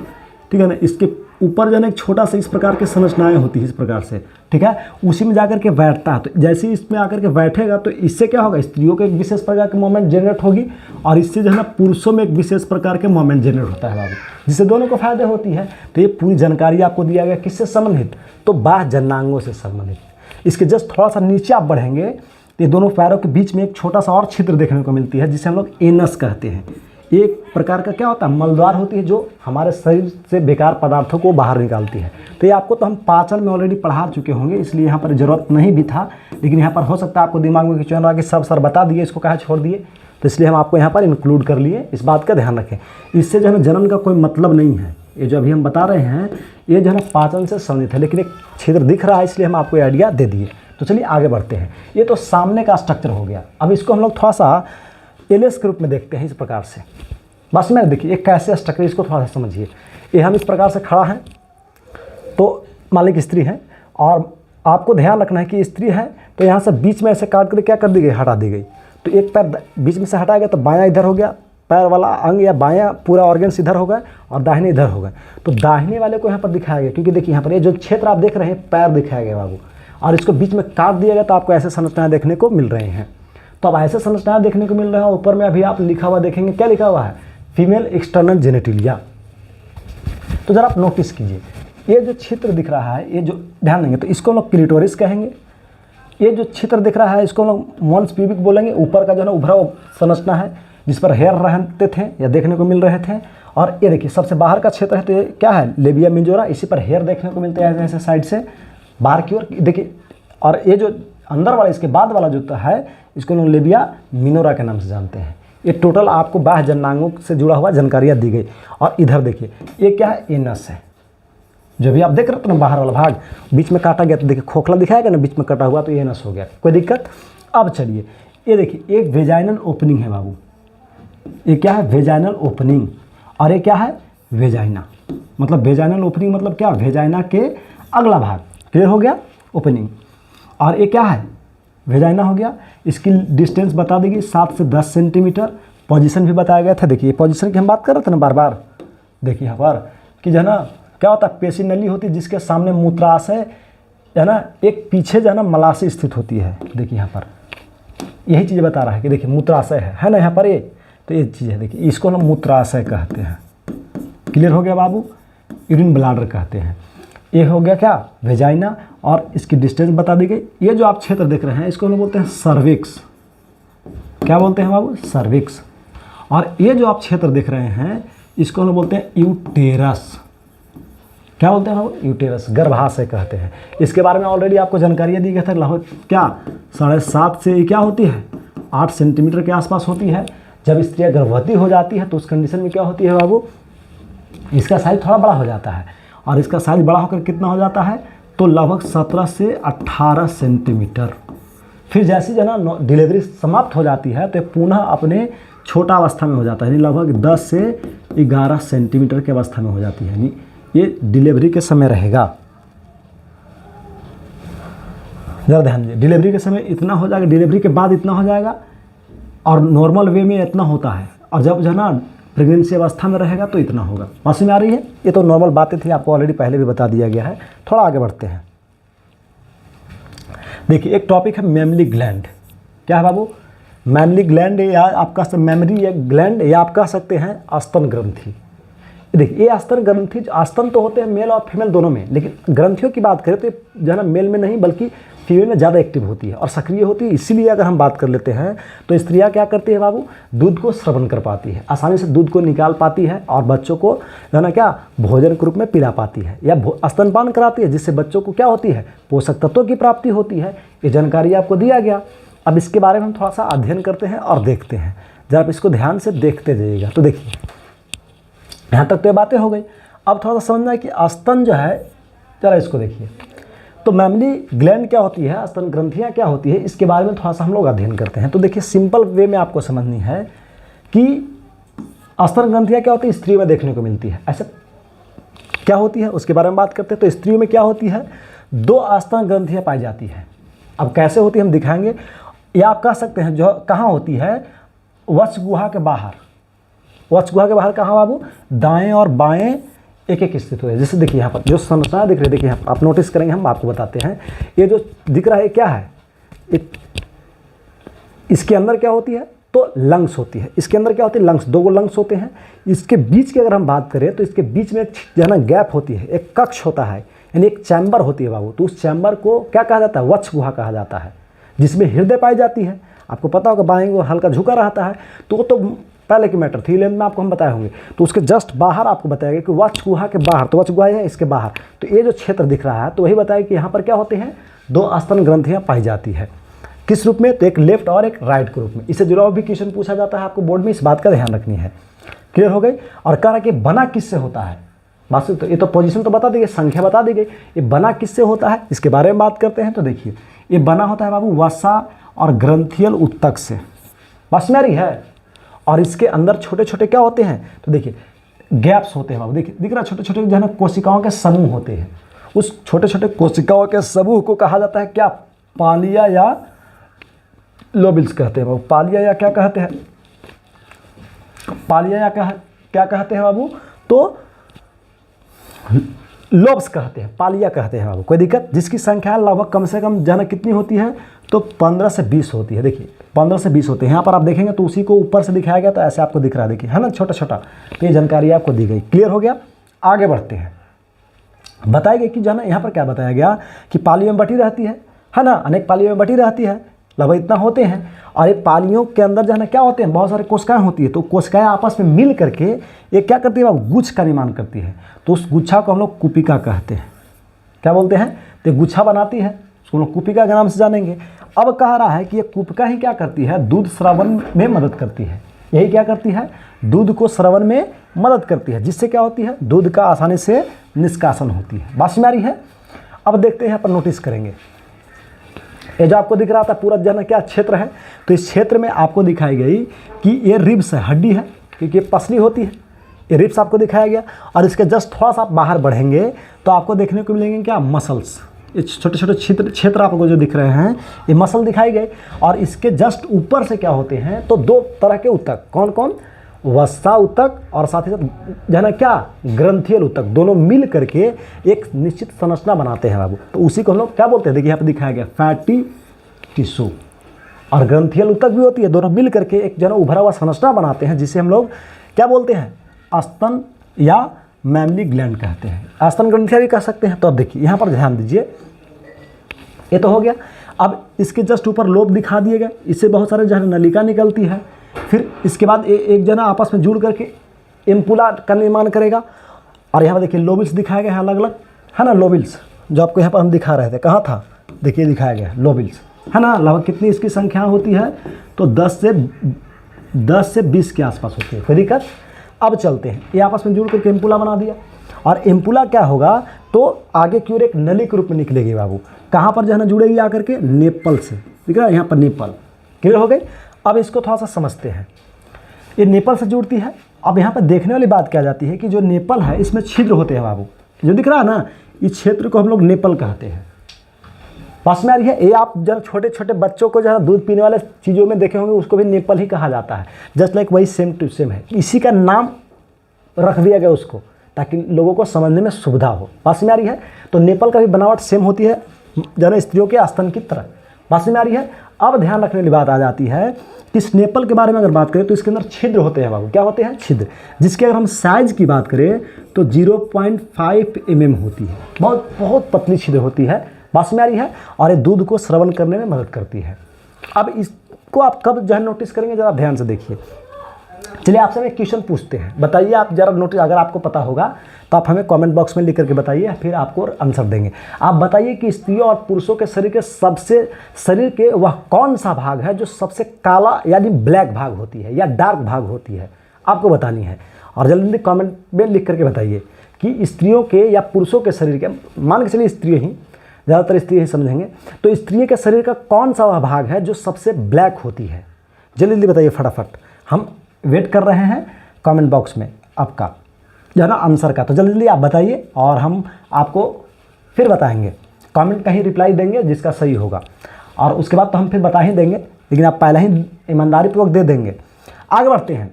Speaker 1: ठीक है ना, इसके ऊपर जो है ना एक छोटा सा इस प्रकार की संरचनाएं होती है इस प्रकार से, ठीक है, उसी में जाकर के बैठता है। तो जैसे ही इसमें आकर के बैठेगा तो इससे क्या होगा, स्त्रियों को एक विशेष प्रकार की मूवमेंट जनरेट होगी और इससे जो है ना पुरुषों में एक विशेष प्रकार के मूवमेंट जनरेट होता है बाबू, जिससे दोनों को फायदे होती है। तो ये पूरी जानकारी आपको दिया गया किससे संबंधित, तो बाह्य जननांगों से संबंधित। इसके जस्ट थोड़ा सा नीचे आप बढ़ेंगे तो ये दोनों पैरों के बीच में एक छोटा सा और छिद्र देखने को मिलती है जिसे हम लोग एनस कहते हैं। एक प्रकार का क्या होता है, मलद्वार होती है जो हमारे शरीर से बेकार पदार्थों को बाहर निकालती है। तो ये आपको तो हम पाचन में ऑलरेडी पढ़ा चुके होंगे, इसलिए यहाँ पर ज़रूरत नहीं भी था, लेकिन यहाँ पर हो सकता है आपको दिमाग में क्वेश्चन रहा कि सब सर बता दिए, इसको कहाँ छोड़ दिए, तो इसलिए हम आपको यहाँ पर इंक्लूड कर लिए। इस बात का ध्यान रखें। इससे जो है ना जनन का कोई मतलब नहीं है, ये जो अभी हम बता रहे हैं ये जो है ना पाचन से संबंधित है, लेकिन एक छिद्र दिख रहा है इसलिए हम आपको आइडिया दे दिए। तो चलिए आगे बढ़ते हैं। ये तो सामने का स्ट्रक्चर हो गया। अब इसको हम लोग थोड़ा सा एलएस के रूप में देखते हैं इस प्रकार से। बस में देखिए एक कैसे स्ट्रक्चर, इसको थोड़ा सा समझिए। ये हम इस प्रकार से खड़ा हैं, तो मालिक स्त्री है और आपको ध्यान रखना है कि स्त्री है तो यहाँ से बीच में ऐसे काट कर क्या कर दी गई, हटा दी गई। तो एक पैर बीच में से हटाया गया तो बायां इधर हो गया, पैर वाला अंग या बायां पूरा ऑर्गन्स इधर हो गया और दाहिने इधर हो गए। तो दाहिने वाले को यहाँ पर दिखाया गया, क्योंकि देखिए यहाँ पर ये जो क्षेत्र आप देख रहे हैं पैर दिखाया गया बाबू, और इसको बीच में काट दिया गया तो आपको ऐसे संरचनाएं देखने को मिल रहे हैं। तो अब ऐसे संरचनाएं देखने को मिल रहे हैं। ऊपर में अभी आप लिखा हुआ देखेंगे, क्या लिखा हुआ है, फीमेल एक्सटर्नल जेनेटिलिया। तो जरा आप नोटिस कीजिए, ये जो क्षेत्र दिख रहा है, ये जो ध्यान देंगे तो इसको हम लोग क्लिटोरिस कहेंगे। ये जो क्षेत्र दिख रहा है इसको हम लोग मॉन्स प्यूबिक बोलेंगे। ऊपर का जो है ना उभरा संरचना है जिस पर हेयर रहते थे या देखने को मिल रहे थे। और ये देखिए सबसे बाहर का क्षेत्र है तो ये क्या है, लेबिया मेजोरा, इसी पर हेयर देखने को मिलते हैं ऐसे ऐसे साइड से बाहर की ओर देखिए। और ये जो अंदर वाला इसके बाद वाला जो है इसको हम लोग लेबिया मिनोरा के नाम से जानते हैं। ये टोटल आपको बाह्य जननांगों से जुड़ा हुआ जानकारियाँ दी गई। और इधर देखिए ये क्या है, एनस है। जो भी आप देख रहे थे ना बाहर वाला भाग बीच में काटा गया, तो देखिए खोखला दिखाएगा ना बीच में कटा हुआ, तो ये एनस हो गया, कोई दिक्कत। अब चलिए ये देखिए एक वेजाइनल ओपनिंग है बाबू, ये क्या है, वेजाइनल ओपनिंग। और ये क्या है, वेजाइना। मतलब वेजाइनल ओपनिंग मतलब क्या, वेजाइना के अगला भाग, क्लियर हो गया, ओपनिंग। और ये क्या है, वेजाइना हो गया। इसकी डिस्टेंस बता दी गई 7 से 10 सेंटीमीटर। पोजीशन भी बताया गया था। देखिए पोजीशन की हम बात कर रहे थे ना बार बार, देखिए यहाँ पर कि जो है ना क्या होता है, पेशी नली होती है जिसके सामने मूत्राशय है ना, एक पीछे जो है ना मलाशय स्थित होती है। देखिए यहाँ पर यही चीज़ बता रहा है कि देखिए मूत्राशय है ना यहाँ पर, ये तो ये चीज़ है, देखिए इसको हम मूत्राशय कहते हैं। क्लियर हो गया बाबू, यूरिन ब्लाडर कहते हैं। ये हो गया क्या, वेजाइना, और इसकी डिस्टेंस बता दी गई। ये जो आप क्षेत्र देख रहे हैं इसको हम बोलते हैं सर्विक्स। क्या बोलते हैं बाबू, सर्विक्स। और ये जो आप क्षेत्र देख रहे हैं इसको हम बोलते हैं यूटेरस। क्या बोलते हैं बाबू, यूटेरस, गर्भाशय कहते हैं। इसके बारे में ऑलरेडी आपको जानकारियाँ दी गई था। लगभग क्या 7.5 से क्या होती है, 8 सेंटीमीटर के आसपास होती है। जब स्त्रियाँ गर्भवती हो जाती है तो उस कंडीशन में क्या होती है बाबू, इसका साइज थोड़ा बड़ा हो जाता है। और इसका साइज बड़ा होकर कितना हो जाता है, तो लगभग 17 से 18 सेंटीमीटर। फिर जैसे जो ना डिलीवरी समाप्त हो जाती है तो पुनः अपने छोटा अवस्था में हो जाता है, यानी लगभग 10 से 11 सेंटीमीटर की अवस्था में हो जाती है। यानी ये डिलीवरी के समय रहेगा। ज़रा ध्यान दीजिए, डिलीवरी के समय इतना हो जाएगा, डिलीवरी के बाद इतना हो जाएगा, और नॉर्मल वे में इतना होता है। और जब जो है ना प्रेगनेंसी अवस्था में रहेगा तो इतना होगा। समझ में आ रही है, ये तो नॉर्मल बातें थी, आपको ऑलरेडी पहले भी बता दिया गया है। थोड़ा आगे बढ़ते हैं। देखिए एक टॉपिक है मेमली ग्लैंड। क्या है बाबू, मेमली ग्लैंड, या आप कह सकते मेमरी या ग्लैंड, या आप कह सकते हैं स्तन ग्रंथि। देखिए ये स्तन ग्रंथि, स्तन तो होते हैं मेल और फीमेल दोनों में, लेकिन ग्रंथियों की बात करें तो जो है ना मेल में नहीं बल्कि फीमेल में ज़्यादा एक्टिव होती है और सक्रिय होती है। इसीलिए अगर हम बात कर लेते हैं तो स्त्रियाँ क्या करती है बाबू, दूध को श्रवण कर पाती है, आसानी से दूध को निकाल पाती है और बच्चों को जो है ना क्या भोजन के रूप में पिला पाती है या स्तनपान कराती है, जिससे बच्चों को क्या होती है, पोषक तत्वों की प्राप्ति होती है। ये जानकारी आपको दिया गया। अब इसके बारे में हम थोड़ा सा अध्ययन करते हैं और देखते हैं। जब आप इसको ध्यान से देखते जाइएगा तो देखिए यहाँ तक तो ये बातें हो गई। अब थोड़ा सा समझना है कि स्तन जो है, जरा इसको देखिए। तो मैमली ग्लैंड क्या होती है, स्तन ग्रंथियाँ क्या होती है, इसके बारे में थोड़ा सा हम लोग अध्ययन करते हैं। तो देखिए सिंपल वे में आपको समझनी है कि स्तन ग्रंथियाँ क्या होती है, स्त्रियों में देखने को मिलती है। ऐसे क्या होती है उसके बारे में बात करते हैं। तो स्त्रियों में क्या होती है, 2 स्तन ग्रंथियाँ पाई जाती है। अब कैसे होती है हम दिखाएंगे, या आप कह सकते हैं जो कहाँ होती है, वक्ष गुहा के बाहर। वक्ष गुहा के बाहर कहाँ बाबू, दाएं और बाएं एक एक स्थित होते हैं। जैसे देखिए यहाँ पर जो संरचना दिख रही है, देखिए यहाँ पर आप नोटिस करेंगे, हम आपको बताते हैं। ये जो दिख रहा है क्या है, इसके अंदर क्या होती है, तो लंग्स होती है। इसके अंदर क्या होती है, लंग्स, 2 लंग्स होते हैं। इसके बीच की अगर हम बात करें तो इसके बीच में जो है ना गैप होती है, एक कक्ष होता है, यानी एक चैम्बर होती है बाबू। तो उस चैम्बर को क्या कहा जाता है, वक्ष गुहा कहा जाता है, जिसमें हृदय पाई जाती है। आपको पता होगा बाएं ओर हल्का झुका रहता है, तो पहले की मैटर थी, 11th में आपको हम बताए होंगे। तो उसके जस्ट बाहर आपको बताएगा कि वक्ष गुहा के बाहर, तो वक्ष गुहा है इसके बाहर, तो ये जो क्षेत्र दिख रहा है, तो वही बताया कि यहाँ पर क्या होते हैं, 2 स्तन ग्रंथियाँ पाई जाती है। किस रूप में, तो एक लेफ्ट और एक राइट के रूप में। इससे जुड़ा हुआ भी क्वेश्चन पूछा जाता है आपको बोर्ड में, इस बात का ध्यान रखनी है। क्लियर हो गई। और कह रहा कि बना किससे होता है, बस तो ये तो पोजीशन तो बता दी गई, संख्या बता दी गई, ये बना किससे होता है, इसके बारे में बात करते हैं। तो देखिए ये बना होता है बाबू वसा और ग्रंथियल उत्तक से, बस मेरी है। और इसके अंदर छोटे छोटे क्या होते हैं, तो देखिए गैप्स होते हैं बाबू, देखिए दिख रहा है, छोटे छोटे जो है ना कोशिकाओं के समूह होते हैं। उस छोटे छोटे कोशिकाओं के समूह को कहा जाता है क्या, पालिया या लोबिल्स कहते हैं बाबू। पालिया या क्या कहते हैं, पालिया या क्या कहते हैं बाबू, तो लोब्स कहते हैं, पालिया कहते हैं बाबू। कोई दिक्कत, जिसकी संख्या लगभग कम से कम जाना कितनी होती है, तो 15 से 20 होती है। देखिए 15 से 20 होते हैं। यहाँ पर आप देखेंगे तो उसी को ऊपर से दिखाया गया, तो ऐसे आपको दिख रहा है, देखिए है ना, छोटा छोटा। तो ये जानकारी आपको दी गई। क्लियर हो गया। आगे बढ़ते हैं। बताया गया कि जो है ना यहाँ पर क्या बताया गया कि पालियों में बटी रहती है ना, अनेक पालियों में बटी रहती है, लगभग इतना होते हैं। और ये पालियों के अंदर जो है ना क्या होते हैं, बहुत सारे कोशिकाएं होती है। तो कोशिकाएं आपस में मिल करके ये क्या करती है, गुच्छ का निर्माण करती है। तो उस गुच्छा को हम लोग कुपिका कहते हैं। क्या बोलते हैं, तो गुच्छा बनाती है, उसको हम लोग कुपिका के नाम से जानेंगे। अब कह रहा है कि ये कुपिका ही क्या करती है, दूध स्रवण में मदद करती है। यही क्या करती है, दूध को स्रवण में मदद करती है, जिससे क्या होती है, दूध का आसानी से निष्कासन होती है। बात समझ आ रही है। अब देखते हैं यहाँ पर नोटिस करेंगे, ये जो आपको दिख रहा था पूरा जो है ना क्या क्षेत्र है, तो इस क्षेत्र में आपको दिखाई गई कि ये रिब्स है, हड्डी है, क्योंकि ये पसली होती है। ये रिब्स आपको दिखाया गया। और इसके जस्ट थोड़ा सा आप बाहर बढ़ेंगे तो आपको देखने को मिलेंगे क्या, मसल्स। ये छोटे छोटे क्षेत्र आपको जो दिख रहे हैं, ये मसल दिखाई गए। और इसके जस्ट ऊपर से क्या होते हैं, तो 2 तरह के ऊतक, कौन कौन, वसा ऊतक और साथ ही साथ जो है ना क्या, ग्रंथियल ऊतक, दोनों मिल करके एक निश्चित संरचना बनाते हैं बाबू। तो उसी को हम लोग क्या बोलते हैं, देखिए यहाँ पे दिखाया गया, फैटी टिश्यू। और ग्रंथियल ऊतक भी होती है, दोनों मिल करके एक जो है ना उभरा हुआ संरचना बनाते हैं, जिसे हम लोग क्या बोलते हैं, स्तन या मैमली ग्लैंड कहते हैं, स्तन ग्रंथियां भी कह सकते हैं। तो अब देखिए यहाँ पर ध्यान दीजिए, ये तो हो गया। अब इसके जस्ट ऊपर लोब दिखा दिए गए, इससे बहुत सारे जो है नलिका निकलती है। फिर इसके बाद एक जना आपस में जुड़ करके एम्पुला का निर्माण करेगा। और यहाँ पर देखिए लोबिल्स दिखाया गया है अलग अलग, है ना, लोबिल्स जो आपको यहाँ पर हम दिखा रहे थे, कहाँ था, देखिए दिखाया गया लोबिल्स, है ना। लगभग कितनी इसकी संख्या होती है, तो 10 से 20 के आसपास होती है। कोई दिक्कत। अब चलते हैं, ये आपस में जुड़ करके एम्पुला बना दिया। और एम्पुला क्या होगा, तो आगे की ओर एक नली के रूप में निकलेगी बाबू। कहाँ पर जो है ना जुड़ेगी आकर के, नेपल से, दिख रहा है यहाँ पर नेपल। क्लियर हो गई। अब इसको थोड़ा सा समझते हैं, ये नेपल से जुड़ती है। अब यहाँ पर देखने वाली बात क्या जाती है कि जो नेपल है इसमें छिद्र होते हैं बाबू, जो दिख रहा है ना, इस क्षेत्र को हम लोग नेपल कहते हैं। पास में आ रही है। ये आप जब छोटे छोटे बच्चों को जो है दूध पीने वाले चीज़ों में देखे होंगे, उसको भी नेपल ही कहा जाता है। जस्ट लाइक वही सेम टू सेम है, इसी का नाम रख दिया गया उसको, ताकि लोगों को समझने में सुविधा हो। पास में आ रही है। तो नेपल का भी बनावट सेम होती है, जन स्त्रियों के स्तन की तरह। पास में आ रही है। अब ध्यान रखने वाली बात आ जाती है कि इस नेपल के बारे में अगर बात करें तो इसके अंदर छिद्र होते हैं बाबू। क्या होते हैं, छिद्र, जिसके अगर हम साइज की बात करें तो 0.5 mm होती है। बहुत बहुत पतली छिद्र होती है। पास में आ रही है। और ये दूध को स्रवण करने में मदद करती है। अब इसको आप कब जो है नोटिस करेंगे, जरा ध्यान से देखिए। चलिए आपसे एक क्वेश्चन पूछते हैं, बताइए आप जरा नोटिस, अगर आपको पता होगा तो आप हमें कमेंट बॉक्स में लिख करके बताइए, फिर आपको आंसर देंगे। आप बताइए कि स्त्रियों और पुरुषों के शरीर के वह कौन सा भाग है जो सबसे काला यानी ब्लैक भाग होती है या डार्क भाग होती है, आपको बतानी है। और जल्दी कमेंट में लिख करके बताइए कि स्त्रियों के या पुरुषों के शरीर के, मान के चलिए स्त्रियों ही, ज़्यादातर स्त्री ही समझेंगे, तो स्त्रियों के शरीर का कौन सा वह भाग है जो सबसे ब्लैक होती है, जल्दी जल्दी बताइए फटाफट। हम वेट कर रहे हैं कमेंट बॉक्स में आपका जो है ना आंसर का। तो जल्दी जल्दी आप बताइए और हम आपको फिर बताएंगे, कमेंट का ही रिप्लाई देंगे जिसका सही होगा। और उसके बाद तो हम फिर बता ही देंगे, लेकिन आप पहले ही ईमानदारी पूर्वक दे देंगे। आगे बढ़ते हैं।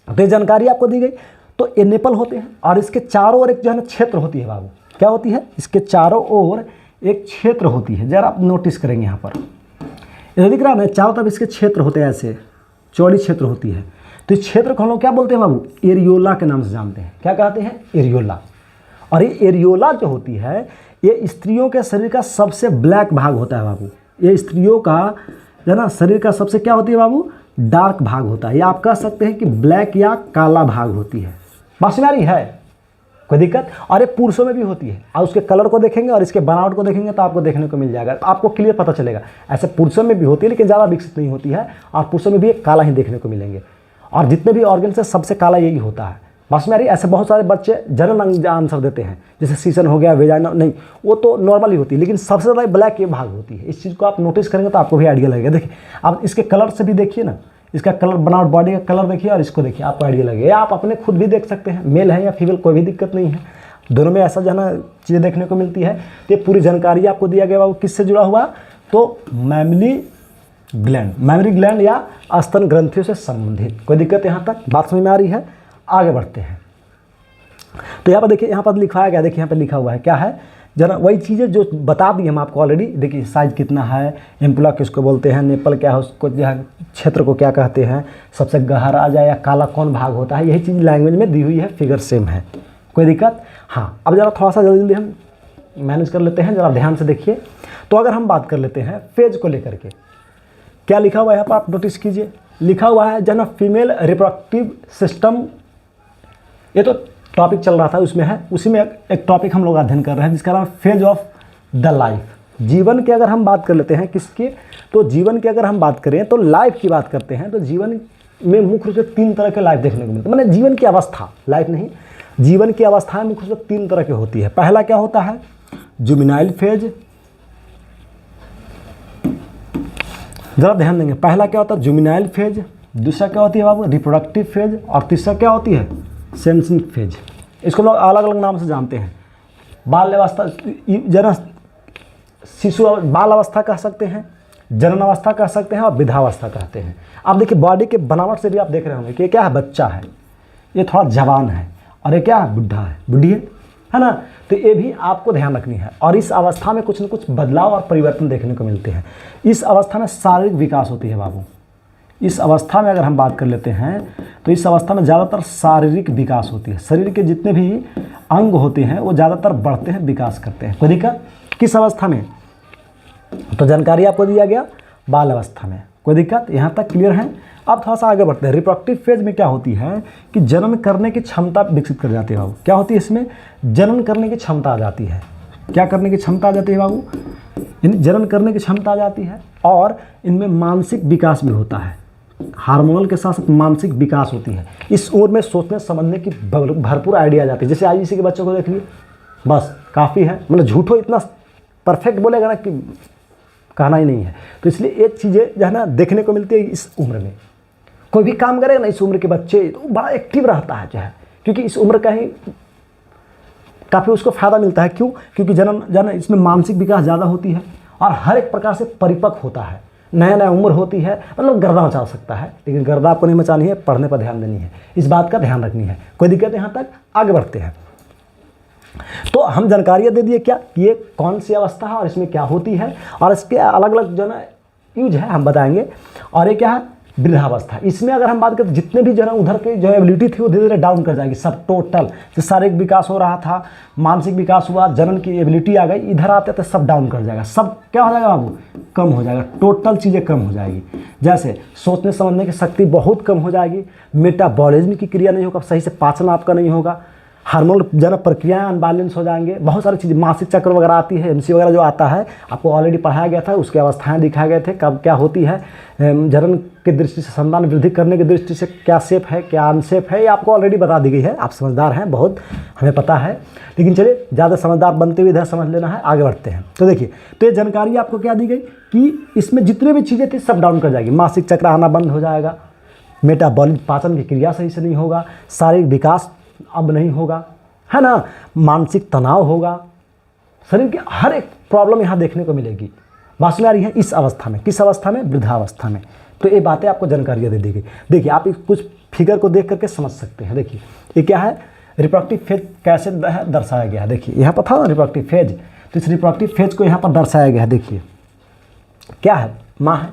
Speaker 1: तो ये जानकारी आपको दी गई। तो ये नेपल होते हैं और इसके चारों ओर एक जो है ना क्षेत्र होती है बाबू, क्या होती है, इसके चारों ओर एक क्षेत्र होती है। जरा आप नोटिस करेंगे यहाँ पर ये दिख रहा है ना, चारों तरफ इसके क्षेत्र होते हैं, ऐसे चौड़ी क्षेत्र होती है। तो इस क्षेत्र को हम लोग क्या बोलते हैं बाबू, एरियोला के नाम से जानते हैं। क्या कहते हैं, एरियोला। और ये एरियोला जो होती है ये स्त्रियों के शरीर का सबसे ब्लैक भाग होता है बाबू। ये स्त्रियों का जो है ना शरीर का सबसे क्या होती है बाबू, डार्क भाग होता है, या आप कह सकते हैं कि ब्लैक या काला भाग होती है। बात समझ आ रही है, कोई दिक्कत। और ये पुरुषों में भी होती है, और उसके कलर को देखेंगे और इसके बनावट को देखेंगे तो आपको देखने को मिल जाएगा, आपको क्लियर पता चलेगा। ऐसे पुरुषों में भी होती है लेकिन ज़्यादा विकसित नहीं होती है, और पुरुषों में भी एक काला ही देखने को मिलेंगे। और जितने भी ऑर्गन से सबसे काला यही होता है। बस में ऐसे बहुत सारे बच्चे जनरल आंसर देते हैं, जैसे सीसन हो गया, वेजाइना, नहीं वो तो नॉर्मल ही होती है, लेकिन सबसे ज़्यादा ब्लैक ये भाग होती है। इस चीज़ को आप नोटिस करेंगे तो आपको भी आइडिया लगेगा। देखिए आप इसके कलर से भी देखिए ना, इसका कलर बनावट, बॉडी का कलर देखिए और इसको देखिए, आपको आइडिया लगेगा। आप अपने खुद भी देख सकते हैं, मेल है या फीमेल कोई भी दिक्कत नहीं है, दोनों में ऐसा जो है ना चीज़ें देखने को मिलती है। तो ये पूरी जानकारी आपको दिया गया वो किससे जुड़ा हुआ, तो मैमरी ग्लैंड या स्तन ग्रंथियों से संबंधित। कोई दिक्कत यहाँ तक बात समझ में आ रही है, आगे बढ़ते हैं। तो यहाँ पर देखिए, यहाँ पर लिखाया गया, देखिए यहाँ पर लिखा हुआ है क्या है, जरा वही चीज़ें जो बता दी हम आपको ऑलरेडी। देखिए साइज कितना है, एम्पुला किसको बोलते हैं, नेपल क्या है, उसको जो है क्षेत्र को क्या कहते हैं, सबसे गहरा जा या काला कौन भाग होता है, यही चीज़ लैंग्वेज में दी हुई है, फिगर सेम है। कोई दिक्कत। हाँ, अब ज़रा थोड़ा सा जल्दी हम मैनेज कर लेते हैं, ज़रा ध्यान से देखिए। तो अगर हम बात कर लेते हैं फेज को लेकर के, क्या लिखा हुआ है यहाँ पर आप नोटिस कीजिए, लिखा हुआ है जो ना फीमेल रिप्रोडक्टिव सिस्टम। ये तो टॉपिक चल रहा था उसमें है, उसी में एक टॉपिक हम लोग अध्ययन कर रहे हैं जिसका नाम फेज ऑफ द लाइफ। जीवन की अगर हम बात कर लेते हैं किसके, तो जीवन की अगर हम बात करें तो लाइफ की बात करते हैं, तो जीवन में मुख्य रूप से 3 तरह के लाइफ देखने को मिलते हैं। मैंने जीवन की अवस्था, लाइफ नहीं, जीवन की अवस्थाएं मुख्य रूप से 3 तरह की होती है। पहला क्या होता है, जुवेनाइल फेज। जरा ध्यान देंगे, पहला क्या होता है जुवेनाइल फेज, दूसरा क्या होती है बाबू रिप्रोडक्टिव फेज, और तीसरा क्या होती है सेंसिंग फेज। इसको लोग अलग अलग नाम से जानते हैं। बाल अवस्था, जरा शिशु बाल अवस्था कह सकते हैं, जनन अवस्था कह सकते हैं, और वृद्धावस्था कहते हैं। आप देखिए बॉडी के बनावट से भी आप देख रहे होंगे कि ये क्या है, बच्चा है, ये थोड़ा जवान है, और ये क्या है, बुढ़ा है, बुढ़ी है ना। तो ये भी आपको ध्यान रखनी है। और इस अवस्था में कुछ न कुछ बदलाव और परिवर्तन देखने को मिलते हैं। इस अवस्था में शारीरिक विकास होती है बाबू। इस अवस्था में अगर हम बात कर लेते हैं तो इस अवस्था में ज़्यादातर शारीरिक विकास होती है। शरीर के जितने भी अंग होते हैं वो ज़्यादातर बढ़ते हैं, विकास करते हैं। कोई दिक्कत किस अवस्था में, तो जानकारी आपको दिया गया बाल अवस्था में। कोई दिक्कत यहाँ तक क्लियर है। अब थोड़ा सा आगे बढ़ते हैं। रिप्रोडक्टिव फेज में क्या होती है कि जन्म करने की क्षमता विकसित कर जाती है बाबू। क्या होती है इसमें, जनन करने की क्षमता आ जाती है। क्या करने की क्षमता आ जाती है बाबू, जनन करने की क्षमता आ जाती है। और इनमें मानसिक विकास भी होता है, हार्मोनल के साथ साथ मानसिक विकास होती है। इस उम्र में सोचने समझने की भरपूर आइडिया आ जाती है। जैसे आज इसी के बच्चों को देख लिए, बस काफ़ी है, मतलब झूठो इतना परफेक्ट बोलेगा ना कि कहना ही नहीं है। तो इसलिए ये चीज़ें जो है ना देखने को मिलती है इस उम्र में। कोई भी काम करेगा ना इस उम्र के बच्चे तो बड़ा एक्टिव रहता है जो है, क्योंकि इस उम्र का ही काफ़ी उसको फ़ायदा मिलता है। क्यों, क्योंकि जन इसमें मानसिक विकास ज़्यादा होती है और हर एक प्रकार से परिपक्व होता है। नया नया उम्र होती है, मतलब गर्दा मचा सकता है, लेकिन गर्दा आपको नहीं मचानी है, पढ़ने पर ध्यान देनी है, इस बात का ध्यान रखनी है। कोई दिक्कत यहाँ तक, आगे बढ़ते हैं। तो हम जानकारियाँ दे दिए क्या, ये कौन सी अवस्था है और इसमें क्या होती है, और इसके अलग अलग जो ना यूज है हम बताएंगे। और ये क्या है, वृद्धावस्था। इसमें अगर हम बात करें जितने भी जो है उधर की जो एबिलिटी थी वो धीरे धीरे डाउन कर जाएगी सब टोटल। जो शारीरिक विकास हो रहा था, मानसिक विकास हुआ, जनन की एबिलिटी आ गई, इधर आते तो सब डाउन कर जाएगा, सब क्या हो जाएगा बाबू, कम हो जाएगा, टोटल चीज़ें कम हो जाएगी। जैसे सोचने समझने की शक्ति बहुत कम हो जाएगी, मेटाबॉलिज्म की क्रिया नहीं होगा, सही से पाचन आपका नहीं होगा, हार्मोनल जन प्रक्रियाएं अनबैलेंस हो जाएंगे, बहुत सारी चीज़ें, मासिक चक्र वगैरह आती है, एमसी वगैरह जो आता है आपको ऑलरेडी पढ़ाया गया था, उसके अवस्थाएं दिखाए गए थे, कब क्या होती है, जनन की दृष्टि से, संतान वृद्धि करने की दृष्टि से क्या शेप है, क्या अनशेप है, ये आपको ऑलरेडी बता दी गई है। आप समझदार हैं बहुत, हमें पता है, लेकिन चलिए ज़्यादा समझदार बनते हुए इधर समझ लेना है। आगे बढ़ते हैं। तो देखिए, तो ये जानकारी आपको क्या दी गई कि इसमें जितने भी चीज़ें थी सब डाउन कर जाएगी, मासिक चक्र आना बंद हो जाएगा, मेटाबॉलिक पाचन की क्रिया सही से नहीं होगा, शारीरिक विकास अब नहीं होगा, है ना, मानसिक तनाव होगा, शरीर की हर एक प्रॉब्लम यहाँ देखने को मिलेगी। बात में आ रही है इस अवस्था में, किस अवस्था में, वृद्धावस्था में। तो ये बातें आपको जानकारियाँ दे दी गई। देखिए आप कुछ फिगर को देख करके समझ सकते हैं। देखिए ये क्या है, रिप्रोडक्टिव फेज कैसे दर्शाया गया है। देखिए यहाँ पर था ना रिप्रोडक्टिव फेज, तो इस रिप्रोडक्टिव फेज को यहाँ पर दर्शाया गया है। देखिए क्या है, माँ है,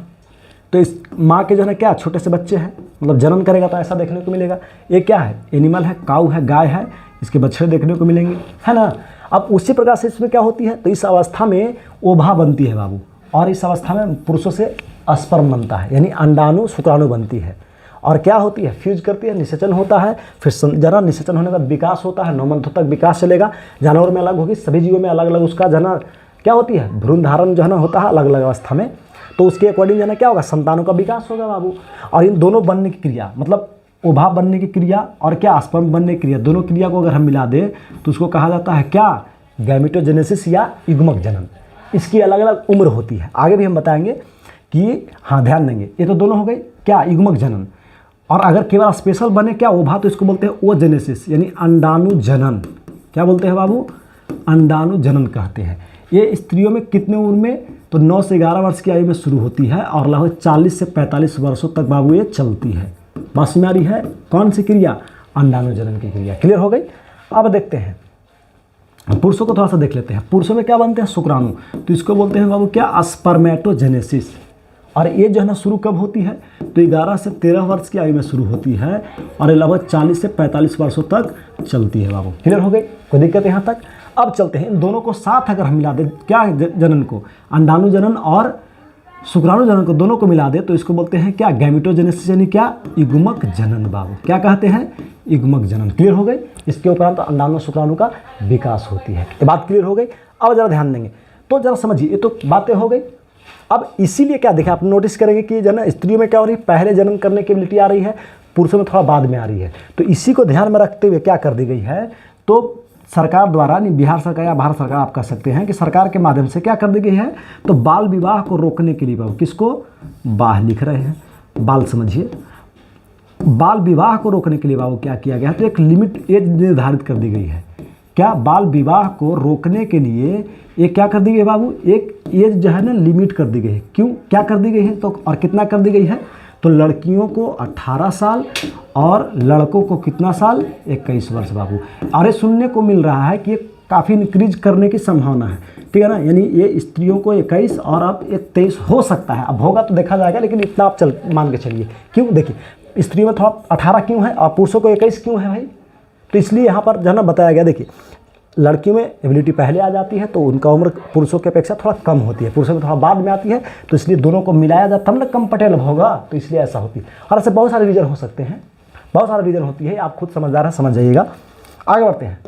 Speaker 1: तो इस माँ के जो है ना क्या छोटे से बच्चे हैं, मतलब जन्म करेगा तो ऐसा देखने को मिलेगा। ये क्या है, एनिमल है, काऊ है, गाय है, इसके बछड़े देखने को मिलेंगे, है ना। अब उसी प्रकार से इसमें क्या होती है, तो इस अवस्था में ओभा बनती है बाबू, और इस अवस्था में पुरुषों से स्पर्म बनता है, यानी अंडाणु शुक्राणु बनती है। और क्या होती है, फ्यूज करती है, निषेचन होता है, फिर जनन, निषेचन होने के बाद विकास होता है, 9 मंथों तक विकास चलेगा। जानवर में अलग होगी, सभी जीवों में अलग अलग उसका जना क्या होती है, भ्रूण धारण जो है ना होता है अलग अलग अवस्था में। तो उसके अकॉर्डिंग जो है ना क्या होगा, संतानों का विकास होगा बाबू। और इन दोनों बनने की क्रिया, मतलब ओभा बनने की क्रिया और क्या स्पर्म बनने की क्रिया, दोनों क्रिया को अगर हम मिला दें तो उसको कहा जाता है क्या, गैमेटोजेनेसिस या युग्मक जनन। इसकी अलग अलग उम्र होती है, आगे भी हम बताएंगे कि हाँ ध्यान देंगे। ये तो दोनों हो गई क्या, युग्मक जनन। और अगर केवल स्पेशल बने क्या ओभा, तो इसको बोलते हैं ओजेनेसिस, यानी अंडाणु जनन। क्या बोलते हैं बाबू, अंडाणु जनन कहते हैं। ये स्त्रियों में कितने उम्र में, तो 9 से 11 वर्ष की आयु में शुरू होती है और लगभग 40 से 45 वर्षों तक बाबू ये चलती है। बात में आ रही है, कौन सी क्रिया, अंडाणु जनन की क्रिया। क्लियर हो गई। अब देखते हैं पुरुषों को, थोड़ा सा देख लेते हैं। पुरुषों में क्या बनते हैं, शुक्राणु, तो इसको बोलते हैं बाबू क्या, स्पर्मेटोजेनेसिस। और ये जो है ना शुरू कब होती है, तो 11 से 13 वर्ष की आयु में शुरू होती है और लगभग 40 से 45 वर्षों तक चलती है बाबू। क्लियर हो गई, कोई दिक्कत यहाँ तक। अब चलते हैं, इन दोनों को साथ अगर हम मिला दें, क्या जनन को, अंडाणु जनन और शुक्राणु जनन को, दोनों को मिला दे तो इसको बोलते हैं क्या, गैमेटोजेनेसिस, यानी क्या, युग्मक जनन बाबू। क्या कहते हैं, युग्मक जनन। क्लियर हो गई। इसके उपरांत तो अंडाणु शुक्राणु का विकास होती है। ये बात क्लियर हो गई। अब जरा ध्यान देंगे, तो जरा समझिए, ये तो बातें हो गई। अब इसीलिए क्या देखिए, आप नोटिस करेंगे कि जो है स्त्रियों में क्या हो रही है, पहले जन्म करने की एबिलिटी आ रही है, पुरुषों में थोड़ा बाद में आ रही है। तो इसी को ध्यान में रखते हुए क्या कर दी गई है, तो सरकार द्वारा, नहीं बिहार सरकार या भारत सरकार आप कह सकते हैं कि सरकार के माध्यम से क्या कर दी गई है, तो बाल विवाह को रोकने के लिए बाबू, किसको, बाह लिख रहे हैं, बाल समझिए, बाल विवाह को रोकने के लिए बाबू क्या किया गया है, तो एक लिमिट एज निर्धारित कर दी गई है। क्या, बाल विवाह को रोकने के लिए ये क्या कर दी गई बाबू, एक एज जो है ना लिमिट कर दी गई है। क्यों, क्या कर दी गई है, तो और कितना कर दी गई है, तो लड़कियों को 18 साल और लड़कों को कितना साल, 21 वर्ष बाबू। अरे सुनने को मिल रहा है कि ये काफ़ी इंक्रीज करने की संभावना है, ठीक है ना, यानी ये स्त्रियों को 21 और अब 23 हो सकता है। अब होगा तो देखा जाएगा, लेकिन इतना आप मान के चलिए। क्यों, देखिए स्त्रियों में थोड़ा 18 क्यों है और पुरुषों को 21 क्यों है भाई, तो इसलिए यहाँ पर जो है ना बताया गया। देखिए लड़कियों में एबिलिटी पहले आ जाती है तो उनका उम्र पुरुषों की अपेक्षा थोड़ा कम होती है, पुरुषों में थोड़ा बाद में आती है, तो इसलिए दोनों को मिलाया जाए तब ना कंफर्टेबल होगा, तो इसलिए ऐसा होती है। और ऐसे बहुत सारे रीज़न हो सकते हैं, बहुत सारे रीज़न होती है, आप खुद समझदार हैं, समझ जाइएगा। आगे बढ़ते हैं,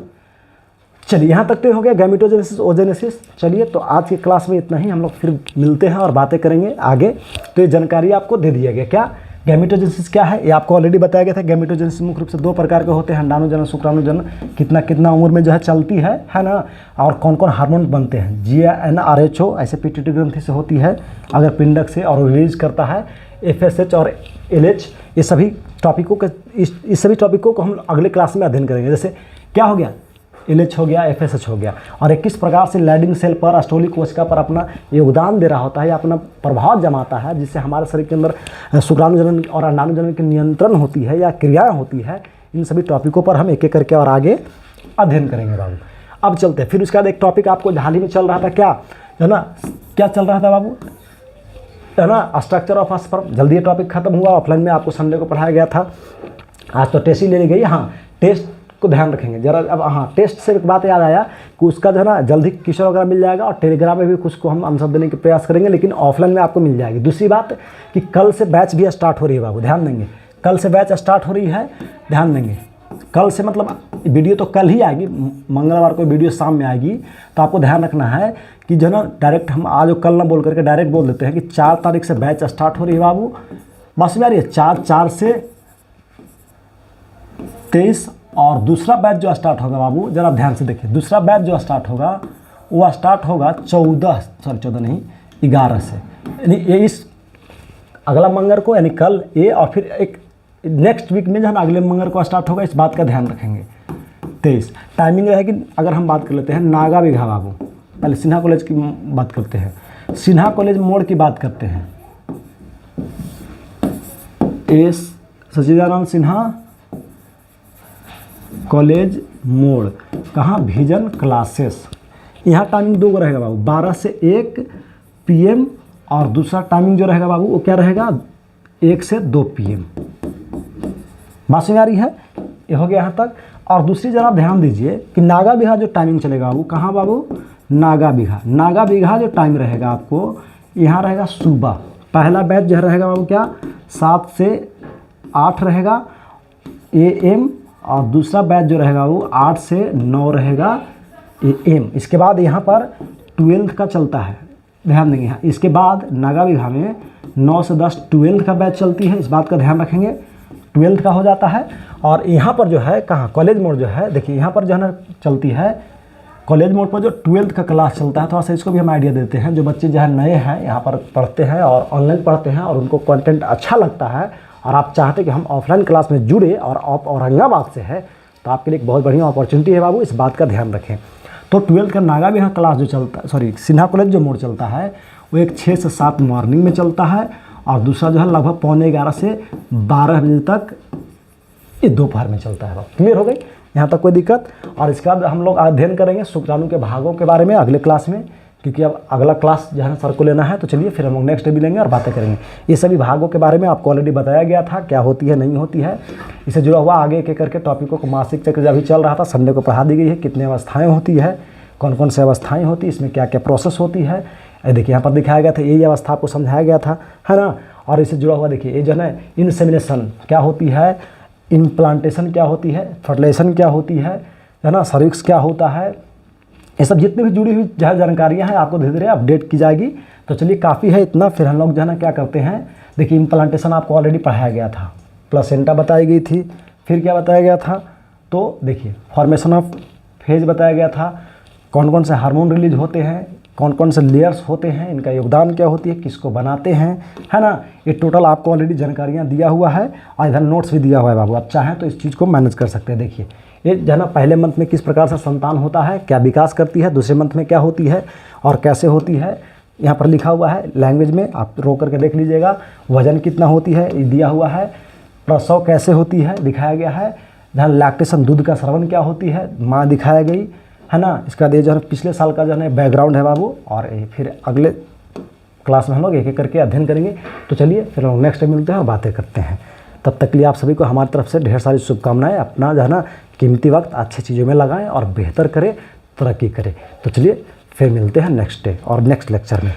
Speaker 1: चलिए यहाँ तक तो हो गया गैमेटोजेनेसिस, ओजेनेसिस। चलिए तो आज की क्लास में इतना ही, हम लोग फिर मिलते हैं और बातें करेंगे आगे। तो ये जानकारी आपको दे दिया गया। क्या, गैमेटोजेनेसिस क्या है, ये आपको ऑलरेडी बताया गया था। गैमेटोजेनेसिस मुख्य रूप से 2 प्रकार के होते हैं, अंडाणु जनन, शुक्राणु जनन। कितना कितना उम्र में जो है चलती है ना, और कौन कौन हार्मोन बनते हैं, GnRH ऐसे पिट्यूटरी ग्रंथि से होती है, अगर पिंडक से, और रिलीज करता है FSH और LH। ये सभी टॉपिकों के इस सभी टॉपिकों को हम अगले क्लास में अध्ययन करेंगे। जैसे क्या हो गया, LH हो गया, FSH हो गया, और किस प्रकार से लैडिंग सेल पर, अस्टोली कोशिका पर अपना योगदान दे रहा होता है या अपना प्रभाव जमाता है, जिससे हमारे शरीर के अंदर शुक्राणु जनन और अंडाणु जनन की नियंत्रण होती है या क्रियाएं होती है। इन सभी टॉपिकों पर हम एक एक करके और आगे अध्ययन करेंगे बाबू। अब चलते हैं, फिर उसके बाद एक टॉपिक आपको हाल ही में चल रहा था, क्या है ना, क्या चल रहा था बाबू, है ना, स्ट्रक्चर ऑफ स्पर्म। जल्दी ये टॉपिक खत्म हुआ, ऑफलाइन में आपको संडे को पढ़ाया गया था, आज तो टेस्ट ही ले ली गई। हाँ, टेस्ट को ध्यान रखेंगे जरा। अब हाँ, टेस्ट से एक बात याद आया कि उसका जो है ना जल्दी क्वेश्चन वगैरह मिल जाएगा, और टेलीग्राम में भी कुछ को हम आंसर देने के प्रयास करेंगे, लेकिन ऑफलाइन में आपको मिल जाएगी। दूसरी बात कि कल से बैच भी स्टार्ट हो रही है बाबू, ध्यान देंगे, कल से बैच स्टार्ट हो रही है, ध्यान देंगे। कल से मतलब वीडियो तो कल ही आएगी, मंगलवार को वीडियो शाम में आएगी। तो आपको ध्यान रखना है कि जो ना डायरेक्ट हम आज कल ना बोल करके डायरेक्ट बोल देते हैं कि 4 तारीख से बैच स्टार्ट हो रही है बाबू। बस में आ रही है 4 से 23। और दूसरा बैच जो स्टार्ट होगा बाबू, जरा ध्यान से देखिए, दूसरा बैच जो स्टार्ट होगा वो स्टार्ट होगा 14 नहीं 11 से, यानी ये इस अगला मंगल को, यानी कल ये, और फिर एक नेक्स्ट वीक में जो है ना अगले मंगल को स्टार्ट होगा। इस बात का ध्यान रखेंगे। 23 टाइमिंग रहेगी। अगर हम बात कर लेते हैं नागा बिघा बाबू, पहले सिन्हा कॉलेज की बात करते हैं, सिन्हा कॉलेज मोड़ की बात करते हैं, सच्चिदानंद सिन्हा कॉलेज मोड़, कहाँ, विजन क्लासेस। यहाँ टाइमिंग 2 रहेगा बाबू, 12 से 1 PM, और दूसरा टाइमिंग जो रहेगा बाबू वो क्या रहेगा, 1 से 2 PM। बात समझ आ रही है, ये हो गया यहाँ तक। और दूसरी जरा ध्यान दीजिए कि नागा बिघा जो टाइमिंग चलेगा बाबू, कहाँ बाबू, नागा बिघा जो टाइम रहेगा आपको यहाँ रहेगा सुबह। पहला बैच जो रहेगा बाबू क्या, 7 से 8 रहेगा AM, और दूसरा बैच जो रहेगा वो 8 से 9 रहेगा AM। इसके बाद यहाँ पर 12th का चलता है, ध्यान देंगे यहाँ। इसके बाद नागा बिघा में 9 से 10 12th का बैच चलती है, इस बात का ध्यान रखेंगे, 12th का हो जाता है। और यहाँ पर जो है कहाँ, कॉलेज मोड़ जो है, देखिए यहाँ पर जो है ना चलती है कॉलेज मोड पर जो 12th का क्लास चलता है। थोड़ा सा इसको भी हम आइडिया देते हैं, जो बच्चे जो है नए हैं यहाँ पर पढ़ते हैं और ऑनलाइन पढ़ते हैं और उनको कंटेंट अच्छा लगता है और आप चाहते हैं कि हम ऑफलाइन क्लास में जुड़े और आप औरंगाबाद से है, तो आपके लिए एक बहुत बढ़िया अपॉर्चुनिटी है बाबू, इस बात का ध्यान रखें। तो 12th का नागा बिघा क्लास जो चलता है, सॉरी सिन्हा कॉलेज जो मोड चलता है वो एक 6 से 7 मॉर्निंग में चलता है, और दूसरा जो है लगभग 11:15 से 12 बजे तक ये दोपहर में चलता है। क्लियर हो गई यहाँ तक, कोई दिक्कत। और इसके बाद हम लोग अध्ययन करेंगे शुक्राणु के भागों के बारे में अगले क्लास में, क्योंकि अब अगला क्लास जो है ना सर को लेना है। तो चलिए फिर हम लोग नेक्स्ट डे भी लेंगे और बातें करेंगे। ये सभी भागों के बारे में आपको ऑलरेडी बताया गया था, क्या होती है नहीं होती है। इससे जुड़ा हुआ आगे एक करके टॉपिकों को मासिक चक्र जब भी चल रहा था, संडे को पढ़ा दी गई है, कितनी अवस्थाएँ होती है, कौन कौन सी अवस्थाएँ होती है, इसमें क्या क्या प्रोसेस होती है। देखिए यहाँ पर दिखाया गया था, यही अवस्था आपको समझाया गया था, है ना। और इससे जुड़ा हुआ देखिए ये जो है ना इनसेमिनेशन क्या होती है, इम्प्लांटेशन क्या होती है, फर्टिलाइजेशन क्या होती है ना, सर्विक्स क्या होता है, ये सब जितनी भी जुड़ी हुई जो है जानकारियाँ हैं आपको धीरे धीरे अपडेट की जाएगी। तो चलिए काफ़ी है इतना। फिर हम लोग जो है ना क्या करते हैं, देखिए इम्प्लांटेशन आपको ऑलरेडी पढ़ाया गया था, प्लेसेंटा बताई गई थी, फिर क्या बताया गया था, तो देखिए फॉर्मेशन ऑफ फेज बताया गया था, कौन कौन से हार्मोन रिलीज होते हैं, कौन कौन से लेयर्स होते हैं, इनका योगदान क्या होती है, किसको बनाते हैं, है ना। ये टोटल आपको ऑलरेडी जानकारियाँ दिया हुआ है और इधर नोट्स भी दिया हुआ है बाबू, आप चाहें तो इस चीज़ को मैनेज कर सकते हैं। देखिए ये जो है ना पहले मंथ में किस प्रकार से संतान होता है, क्या विकास करती है, दूसरे मंथ में क्या होती है और कैसे होती है, यहाँ पर लिखा हुआ है लैंग्वेज में, आप रो करके देख लीजिएगा। वजन कितना होती है ये दिया हुआ है, प्रसव कैसे होती है दिखाया गया है, जहाँ लैक्टेशन दूध का स्रवण क्या होती है माँ दिखाया गई है ना। इसका ये जो है पिछले साल का जो है बैकग्राउंड है बाबू, और फिर अगले क्लास में हम लोग एक एक करके अध्ययन करेंगे। तो चलिए फिर हम नेक्स्ट टाइम मिलते हैं और बातें करते हैं। तब तक के लिए आप सभी को हमारी तरफ से ढेर सारी शुभकामनाएं। अपना जो है ना कीमती वक्त अच्छी चीज़ों में लगाएं और बेहतर करें, तरक्की करें। तो चलिए फिर मिलते हैं नेक्स्ट डे और नेक्स्ट लेक्चर में।